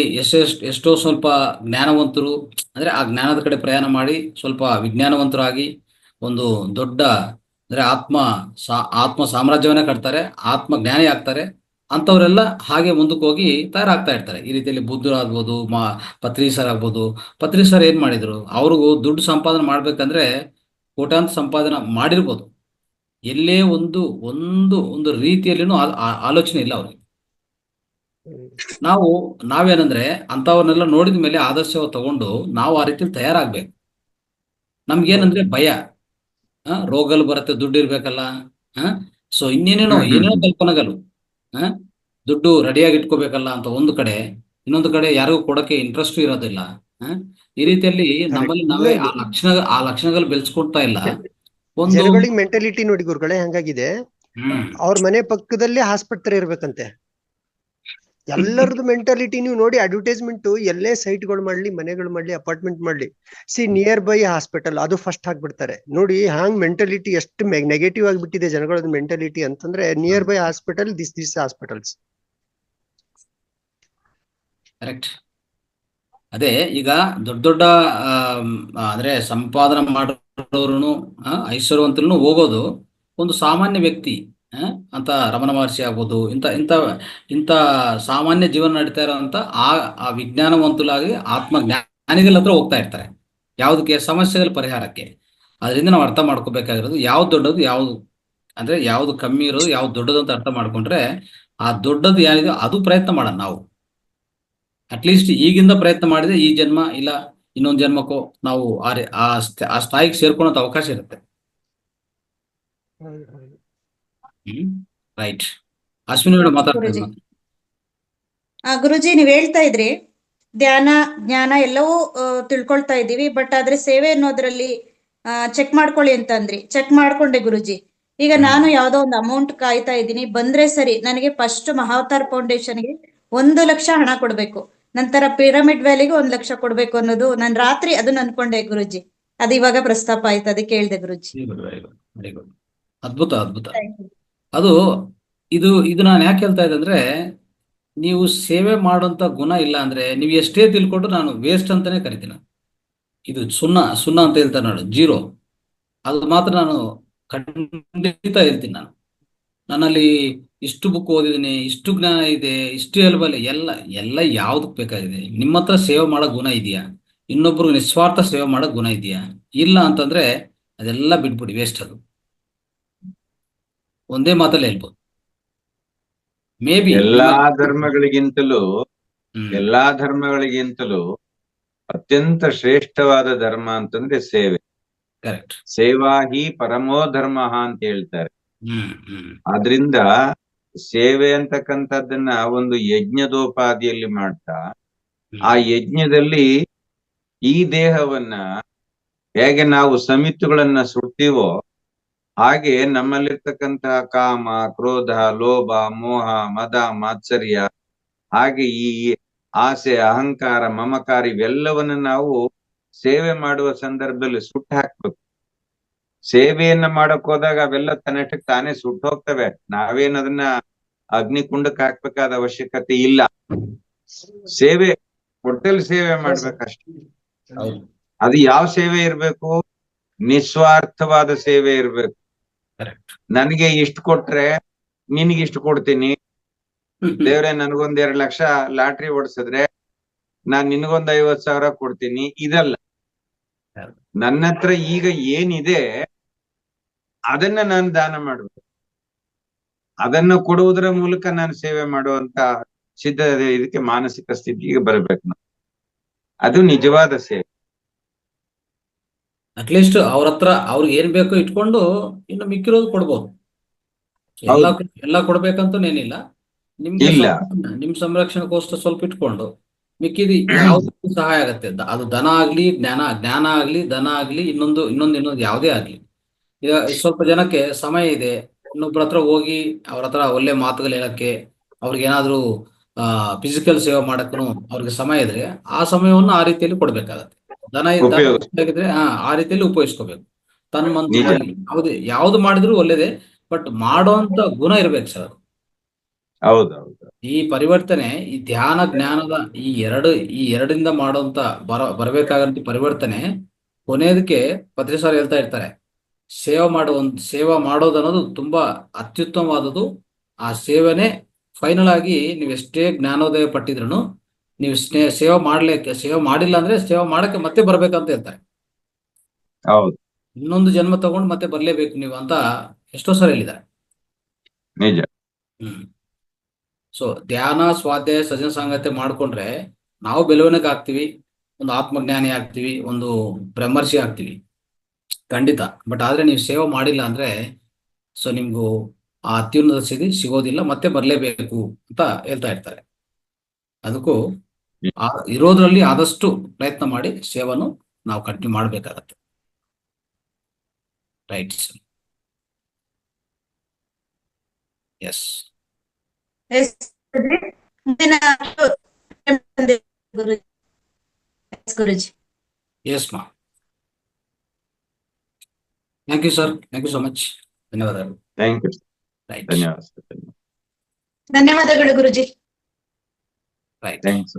[SPEAKER 2] ಎಷ್ಟೋ ಸ್ವಲ್ಪ ಜ್ಞಾನವಂತರು, ಅಂದ್ರೆ ಆ ಜ್ಞಾನದ ಕಡೆ ಪ್ರಯಾಣ ಮಾಡಿ ಸ್ವಲ್ಪ ವಿಜ್ಞಾನವಂತರಾಗಿ ಒಂದು ದೊಡ್ಡ, ಅಂದ್ರೆ ಆತ್ಮ ಸಾಮ್ರಾಜ್ಯವನ್ನೇ ಕಟ್ತಾರೆ, ಆತ್ಮ ಜ್ಞಾನಿ ಆಗ್ತಾರೆ. ಅಂತವರೆಲ್ಲ ಹಾಗೆ ಮುಂದಕ್ಕೆ ಹೋಗಿ ತಯಾರಾಗ್ತಾ ಇರ್ತಾರೆ. ಈ ರೀತಿಯಲ್ಲಿ ಬುದ್ಧರಾಗ್ಬೋದು, ಪತ್ರಿ ಸರ್ ಆಗ್ಬೋದು. ಪತ್ರಿ ಸರ್ ಏನ್ ಮಾಡಿದ್ರು? ಅವ್ರಿಗೂ ದುಡ್ಡು ಸಂಪಾದನೆ ಮಾಡ್ಬೇಕಂದ್ರೆ ಕೋಟ್ಯಾಂತರ ಸಂಪಾದನೆ ಮಾಡಿರ್ಬೋದು, ಎಲ್ಲೇ ಒಂದು ರೀತಿಯಲ್ಲಿನೂ ಆಲೋಚನೆ ಇಲ್ಲ ಅವ್ರಿಗೆ. ನಾವೇನಂದ್ರೆ ಅಂತವನ್ನೆಲ್ಲ ನೋಡಿದ ಮೇಲೆ ಆದರ್ಶ ತಗೊಂಡು ನಾವು ಆ ರೀತಿಯಲ್ಲಿ ತಯಾರಾಗ್ಬೇಕು. ನಮ್ಗೇನಂದ್ರೆ ಭಯ, ರೋಗಗಳು ಬರುತ್ತೆ, ದುಡ್ಡು ಇರ್ಬೇಕಲ್ಲ, ಸೊ ಏನೇನೋ ಕಲ್ಪನೆಗಳು, ದುಡ್ಡು ರೆಡಿಯಾಗಿ ಇಟ್ಕೋಬೇಕಲ್ಲ ಅಂತ ಒಂದು ಕಡೆ, ಇನ್ನೊಂದು ಕಡೆ ಯಾರಿಗೂ ಕೊಡಕ್ಕೆ ಇಂಟ್ರೆಸ್ಟ್ ಇರೋದಿಲ್ಲ. ಈ ರೀತಿಯಲ್ಲಿ ನಮ್ಮಲ್ಲಿ ನಾವೇ ಆ ಲಕ್ಷಣಗಳು ಬೆಳೆಸ್ಕೊಡ್ತಾ ಇಲ್ಲ.
[SPEAKER 5] ಜನಗಳಿಗೆ ಮೆಂಟಾಲಿಟಿ ನೋಡಿ ಗುರುಗಳೇ ಹೆಂಗಾಗಿದೆ. ಅವ್ರ ಮನೆ ಪಕ್ಕದಲ್ಲೇ ಆಸ್ಪತ್ರೆ ಇರ್ಬೇಕಂತೆ. ಎಲ್ಲರದ್ದು ಮೆಂಟಾಲಿಟಿ ನೀವು ನೋಡಿ, ಅಡ್ವರ್ಟೈಸ್ಮೆಂಟ್ ಎಲ್ಲೇ ಸೈಟ್ಗಳು ಮಾಡ್ಲಿ, ಮನೆಗಳು ಮಾಡ್ಲಿ, ಅಪಾರ್ಟ್ಮೆಂಟ್ ಮಾಡ್ಲಿ, ನಿಯರ್ ಬೈ ಹಾಸ್ಪಿಟಲ್ ಅದು ಫಸ್ಟ್ ಹಾಕ್ಬಿಡ್ತಾರೆ. ನೋಡಿ ಹ್ಯಾಂಗ್ ಮೆಂಟಾಲಿಟಿ ಎಷ್ಟು ನೆಗೆಟಿವ್ ಆಗಿಬಿಟ್ಟಿದೆ ಜನಗಳದ್ದು ಮೆಂಟಾಲಿಟಿ ಅಂತಂದ್ರೆ, near by hospital, this hospitals.
[SPEAKER 2] Correct. ಅದೇ ಈಗ ದೊಡ್ಡ ಅಂದ್ರೆ ಸಂಪಾದನೆ ಮಾಡೋರು, ಐಶ್ವರ್ಯವಂತರು ಹೋಗೋದು ಒಂದು ಸಾಮಾನ್ಯ ವ್ಯಕ್ತಿ ಅಂತ, ರಮಣ ಮಹರ್ಷಿ ಆಗ್ಬೋದು, ಇಂಥ ಸಾಮಾನ್ಯ ಜೀವನ ನಡೀತಾ ಇರೋಂಥ ಆ ವಿಜ್ಞಾನವಂತರಾಗಿ ಆತ್ಮಜ್ಞಾನಿಗಳ ಹತ್ರ ಹೋಗ್ತಾ ಇರ್ತಾರೆ. ಯಾವುದಕ್ಕೆ? ಸಮಸ್ಯೆಗಳ ಪರಿಹಾರಕ್ಕೆ. ಅದರಿಂದ ನಾವು ಅರ್ಥ ಮಾಡ್ಕೋಬೇಕಾಗಿರೋದು ಯಾವ್ದು ದೊಡ್ಡದು, ಅಂದ್ರೆ ಯಾವ್ದು ಕಮ್ಮಿ ಇರೋದು, ಯಾವ್ದು ದೊಡ್ಡದು ಅಂತ ಅರ್ಥ ಮಾಡ್ಕೊಂಡ್ರೆ, ಆ ದೊಡ್ಡದು ಏನಿದೆ ಅದು ಪ್ರಯತ್ನ ಮಾಡೋಣ ನಾವು. ಅಟ್ಲೀಸ್ಟ್ ಈಗಿಂದ ಪ್ರಯತ್ನ ಮಾಡಿದ್ರೆ ಈ ಜನ್ಮ ಇಲ್ಲ ಇನ್ನೊಂದು ಜನ್ಮಕ್ಕೋ ನಾವು ಆ ಸ್ಥಾಯಿಗೆ ಸೇರ್ಕೊಳ್ಳೋ ಅವಕಾಶ ಇರುತ್ತೆ. ರೈಟ್. ಅಶ್ವಿನಿ ಮೇಡಮ್ ಮಾತಾಡ್ತಾರೆ.
[SPEAKER 4] ಗುರುಜಿ, ನೀವ್ ಹೇಳ್ತಾ ಇದ್ರಿ ಧ್ಯಾನ ಜ್ಞಾನ ಎಲ್ಲವೂ ತಿಳ್ಕೊಳ್ತಾ ಇದೀವಿ, ಬಟ್ ಆದ್ರೆ ಸೇವೆ ಅನ್ನೋದ್ರಲ್ಲಿ ಚೆಕ್ ಮಾಡ್ಕೊಳ್ಳಿ ಅಂತ ಅಂದ್ರಿ. ಚೆಕ್ ಮಾಡ್ಕೊಂಡೆ ಗುರುಜಿ. ಈಗ ನಾನು ಯಾವ್ದೋ ಒಂದು ಅಮೌಂಟ್ ಕಾಯ್ತಾ ಇದ್ದೀನಿ, ಬಂದ್ರೆ ಸರಿ. ನನಗೆ ಫಸ್ಟ್ ಮಹಾವತಾರ್ ಫೌಂಡೇಶನ್ಗೆ 1 ಲಕ್ಷ ಹಣ ಕೊಡ್ಬೇಕು, ನಂತರ ಪಿರಮಿಡ್ ವ್ಯಾಲಿಗೆ 1 ಲಕ್ಷ ಕೊಡ್ಬೇಕು ಅನ್ನೋದು ನಾನು ರಾತ್ರಿ ಅದನ್ನ ಅನ್ಕೊಂಡೆ ಗುರುಜಿ. ಅದು ಇವಾಗ ಪ್ರಸ್ತಾಪ ಆಯ್ತು, ಅದಕ್ಕೆ ಕೇಳ್ದೆ ಗುರುಜಿ.
[SPEAKER 2] Very good. ಅದ್ಭುತ. ಅದು ಇದು ನಾನು ಯಾಕೆ ಹೇಳ್ತಾ ಇದ್ದೆ ಅಂದ್ರೆ, ನೀವು ಸೇವೆ ಮಾಡುವಂತ ಗುಣ ಇಲ್ಲ ಅಂದ್ರೆ ನೀವು ಎಷ್ಟೇ ತಿಳ್ಕೊಂಡು ನಾನು ವೇಸ್ಟ್ ಅಂತಾನೆ ಕರಿತೀನಿ. ಇದು ಸುಣ್ಣ ಅಂತ ಹೇಳ್ತಾರೆ ನೋಡಿ, 0. ಅದು ಮಾತ್ರ ನಾನು ಖಂಡಿತ ಹೇಳ್ತೀನಿ. ನನ್ನಲ್ಲಿ ಇಷ್ಟು ಬುಕ್ ಓದಿದ್ದೀನಿ, ಇಷ್ಟು ಜ್ಞಾನ ಇದೆ, ಇಷ್ಟು ಎಲ್ಬಲ್ಲ, ಎಲ್ಲ ಎಲ್ಲ ಯಾವ್ದಕ್ ಬೇಕಾಗಿದೆ? ನಿಮ್ಮ ಹತ್ರ ಸೇವೆ ಮಾಡೋ ಗುಣ ಇದೆಯಾ? ಇನ್ನೊಬ್ರಿಗೆ ನಿಸ್ವಾರ್ಥ ಸೇವೆ ಮಾಡೋ ಗುಣ ಇದೆಯಾ? ಇಲ್ಲ ಅಂತಂದ್ರೆ ಅದೆಲ್ಲ ಬಿಟ್ಬಿಡಿ, ವೇಸ್ಟ್ ಅದು. ಒಂದೇ ಮಾತಲ್ಲಿ ಹೇಳ್ಬೋದು. ಮೇ ಬಿ
[SPEAKER 1] ಎಲ್ಲಾ ಧರ್ಮಗಳಿಗಿಂತಲೂ ಅತ್ಯಂತ ಶ್ರೇಷ್ಠವಾದ ಧರ್ಮ ಅಂತಂದ್ರೆ ಸೇವೆ.
[SPEAKER 2] ಕರೆಕ್ಟ್.
[SPEAKER 1] ಸೇವಾ ಹಿ ಪರಮೋ ಧರ್ಮ ಅಂತ ಹೇಳ್ತಾರೆ.
[SPEAKER 2] ಹ್ಮ್.
[SPEAKER 1] ಆದ್ರಿಂದ ಸೇವೆ ಅಂತಕ್ಕಂಥದ್ದನ್ನ ಒಂದು ಯಜ್ಞದೋಪಾದಿಯಲ್ಲಿ ಮಾಡ್ತಾ, ಆ ಯಜ್ಞದಲ್ಲಿ ಈ ದೇಹವನ್ನ ಹೇಗೆ ನಾವು ಸಮಿತ್ತುಗಳನ್ನ ಸುಡ್ತೀವೋ ಹಾಗೆ ನಮ್ಮಲ್ಲಿರ್ತಕ್ಕಂತಹ ಕಾಮ, ಕ್ರೋಧ, ಲೋಭ, ಮೋಹ, ಮದ, ಮಾತ್ಸರ್ಯ, ಹಾಗೆ ಈ ಆಸೆ, ಅಹಂಕಾರ, ಮಮಕಾರ ಇವೆಲ್ಲವನ್ನ ನಾವು ಸೇವೆ ಮಾಡುವ ಸಂದರ್ಭದಲ್ಲಿ ಸುಟ್ಟು ಹಾಕ್ಬೇಕು. ಸೇವೆಯನ್ನ ಮಾಡಕ್ ಹೋದಾಗ ಅವೆಲ್ಲ ತನ್ನಷ್ಟಕ್ಕೆ ತಾನೇ ಸುಟ್ಟು ಹೋಗ್ತವೆ. ನಾವೇನದನ್ನ ಅಗ್ನಿಕುಂಡಕ್ಕೆ ಹಾಕ್ಬೇಕಾದ ಅವಶ್ಯಕತೆ ಇಲ್ಲ. ಸೇವೆ ಹೊಟ್ಟೆಲ್ ಸೇವೆ ಮಾಡ್ಬೇಕಷ್ಟೆ.
[SPEAKER 2] ಹೌದು.
[SPEAKER 1] ಅದು ಯಾವ ಸೇವೆ ಇರ್ಬೇಕು? ನಿಸ್ವಾರ್ಥವಾದ ಸೇವೆ ಇರ್ಬೇಕು.
[SPEAKER 2] ಕರೆಕ್ಟ್.
[SPEAKER 1] ನನಗೆ ಇಷ್ಟು ಕೊಟ್ರೆ ನಿನಗೆ ಇಷ್ಟು ಕೊಡ್ತೀನಿ, ದೇವ್ರೆ ನನ್ಗೊಂದ್ 2 ಲಕ್ಷ ಲಾಟ್ರಿ ಓಡಿಸಿದ್ರೆ ನಾನ್ ನಿನಗೊಂದ್ 50,000 ಕೊಡ್ತೀನಿ, ಇದಲ್ಲ. ನನ್ನ ಹತ್ರ ಈಗ ಏನಿದೆ ಅದನ್ನ ನಾನು ದಾನ ಮಾಡ್ಬೇಕು. ಅದನ್ನ ಕೊಡುವುದರ ಮೂಲಕ ನಾನು ಸೇವೆ ಮಾಡುವಂತ ಸಿದ್ಧತೆ, ಇದಕ್ಕೆ ಮಾನಸಿಕ ಸ್ಥಿತಿಗೆ ಬರ್ಬೇಕು ನಾವು. ಅದು ನಿಜವಾದ ಸೇವೆ.
[SPEAKER 2] ಅಟ್ಲೀಸ್ಟ್ ಅವ್ರ ಹತ್ರ ಅವ್ರಿಗೆ ಏನ್ ಬೇಕೋ ಇಟ್ಕೊಂಡು ಇನ್ನು ಮಿಕ್ಕಿರೋದು ಕೊಡ್ಬೋದು. ಎಲ್ಲ ಕೊಡ್ಬೇಕಂತನೇನಿಲ್ಲ. ನಿಮ್ಗೆ
[SPEAKER 1] ಇಲ್ಲ.
[SPEAKER 2] ನಿಮ್ ಸಂರಕ್ಷಣೆಗೋಸ್ಕರ ಸ್ವಲ್ಪ ಇಟ್ಕೊಂಡು ಮಿಕ್ಕಿದು ಯಾವ್ದು ಸಹಾಯ ಆಗತ್ತೆ. ಅದು ದನ ಆಗ್ಲಿ, ಜ್ಞಾನ ಆಗ್ಲಿ, ದನ ಆಗ್ಲಿ, ಇನ್ನೊಂದು ಯಾವುದೇ ಆಗ್ಲಿ. ಈಗ ಸ್ವಲ್ಪ ಜನಕ್ಕೆ ಸಮಯ ಇದೆ, ಇನ್ನೊಬ್ರ ಹತ್ರ ಹೋಗಿ ಅವ್ರ ಹತ್ರ ಒಳ್ಳೆ ಮಾತುಗಳು ಹೇಳಕ್ಕೆ, ಅವ್ರಿಗೇನಾದ್ರೂ ಫಿಸಿಕಲ್ ಸೇವೆ ಮಾಡಕ್ಕೂ ಅವ್ರಿಗೆ ಸಮಯ ಇದ್ರೆ ಆ ಸಮಯವನ್ನು ಆ ರೀತಿಯಲ್ಲಿ ಕೊಡ್ಬೇಕಾಗತ್ತೆ. ದನ ಆಗಿದ್ರೆ ಆ ರೀತಿಯಲ್ಲಿ ಉಪಯೋಗಿಸ್ಕೋಬೇಕು. ತನ್ನ ಮನಸ್ಸಲ್ಲಿ ಯಾವ್ದು ಮಾಡಿದ್ರು ಒಳ್ಳೇದೇ, ಬಟ್ ಮಾಡೋಂತ ಗುಣ ಇರ್ಬೇಕು ಸರ್.
[SPEAKER 1] ಹೌದೌದು.
[SPEAKER 2] ಈ ಪರಿವರ್ತನೆ, ಈ ಧ್ಯಾನ ಜ್ಞಾನದ ಈ ಎರಡಿಂದ ಮಾಡೋಂತ ಬರಬೇಕಾಗಂತ ಪರಿವರ್ತನೆ ಕೊನೆಯದಕ್ಕೆ ಪತ್ರಿ ಸರ್ ಹೇಳ್ತಾ ಇರ್ತಾರೆ, ಸೇವಾ ಮಾಡೋದು ಅನ್ನೋದು ತುಂಬಾ ಅತ್ಯುತ್ತಮವಾದದ್ದು. ಆ ಸೇವೆನೇ ಫೈನಲ್ ಆಗಿ ನೀವು ಎಷ್ಟೇ ಜ್ಞಾನೋದಯ ಪಟ್ಟಿದ್ರು ನೀವು ಸೇವೆ ಮಾಡಿಲ್ಲ ಅಂದ್ರೆ ಸೇವೆ ಮಾಡಕ್ಕೆ ಮತ್ತೆ ಬರ್ಬೇಕಂತ ಹೇಳ್ತಾರೆ.
[SPEAKER 1] ಹೌದು,
[SPEAKER 2] ಇನ್ನೊಂದು ಜನ್ಮ ತಗೊಂಡು ಮತ್ತೆ ಬರ್ಲೇಬೇಕು ನೀವು ಅಂತ ಎಷ್ಟೋ ಸಲ ಹೇಳಿದ್ದಾರೆ.
[SPEAKER 1] ನಿಜ.
[SPEAKER 2] ಸೊ ಧ್ಯಾನ, ಸ್ವಾಧ್ಯಾಯ, ಸಜ್ಜನ ಸಂಗತಿ ಮಾಡ್ಕೊಂಡ್ರೆ ನಾವು ಬೆಳವಣಿಗೆ ಆಗ್ತೀವಿ, ಒಂದು ಆತ್ಮಜ್ಞಾನಿ ಆಗ್ತೀವಿ, ಒಂದು ಬ್ರಹ್ಮರ್ಷಿ ಆಗ್ತೀವಿ ಖಂಡಿತ. ಬಟ್ ಆದ್ರೆ ನೀವು ಸೇವೆ ಮಾಡಿಲ್ಲ ಅಂದ್ರೆ ಸೊ ನಿಮ್ಗೂ ಆ ಅತ್ಯುನ್ನತ ಸ್ಥಿತಿ ಸಿಗೋದಿಲ್ಲ, ಮತ್ತೆ ಬರ್ಲೇಬೇಕು ಅಂತ ಹೇಳ್ತಾ ಇರ್ತಾರೆ. ಅದಕ್ಕೂ ಇರೋದ್ರಲ್ಲಿ ಆದಷ್ಟು ಪ್ರಯತ್ನ ಮಾಡಿ ಸೇವನ್ನು ನಾವು ಕಂಟಿನ್ಯೂ ಮಾಡ್ಬೇಕಾಗತ್ತೆ. Right. Yes.
[SPEAKER 4] Guruji.
[SPEAKER 2] Yes ma. Thank you sir. Thank you so much. ಧನ್ಯವಾದಗಳು.
[SPEAKER 1] Thank you.
[SPEAKER 2] ರೈಟ್.
[SPEAKER 1] ಧನ್ಯವಾದ.
[SPEAKER 4] ಧನ್ಯವಾದಗಳು ಗುರುಜಿ.
[SPEAKER 2] ರೈಟ್.
[SPEAKER 1] ಥ್ಯಾಂಕ್ಸ್.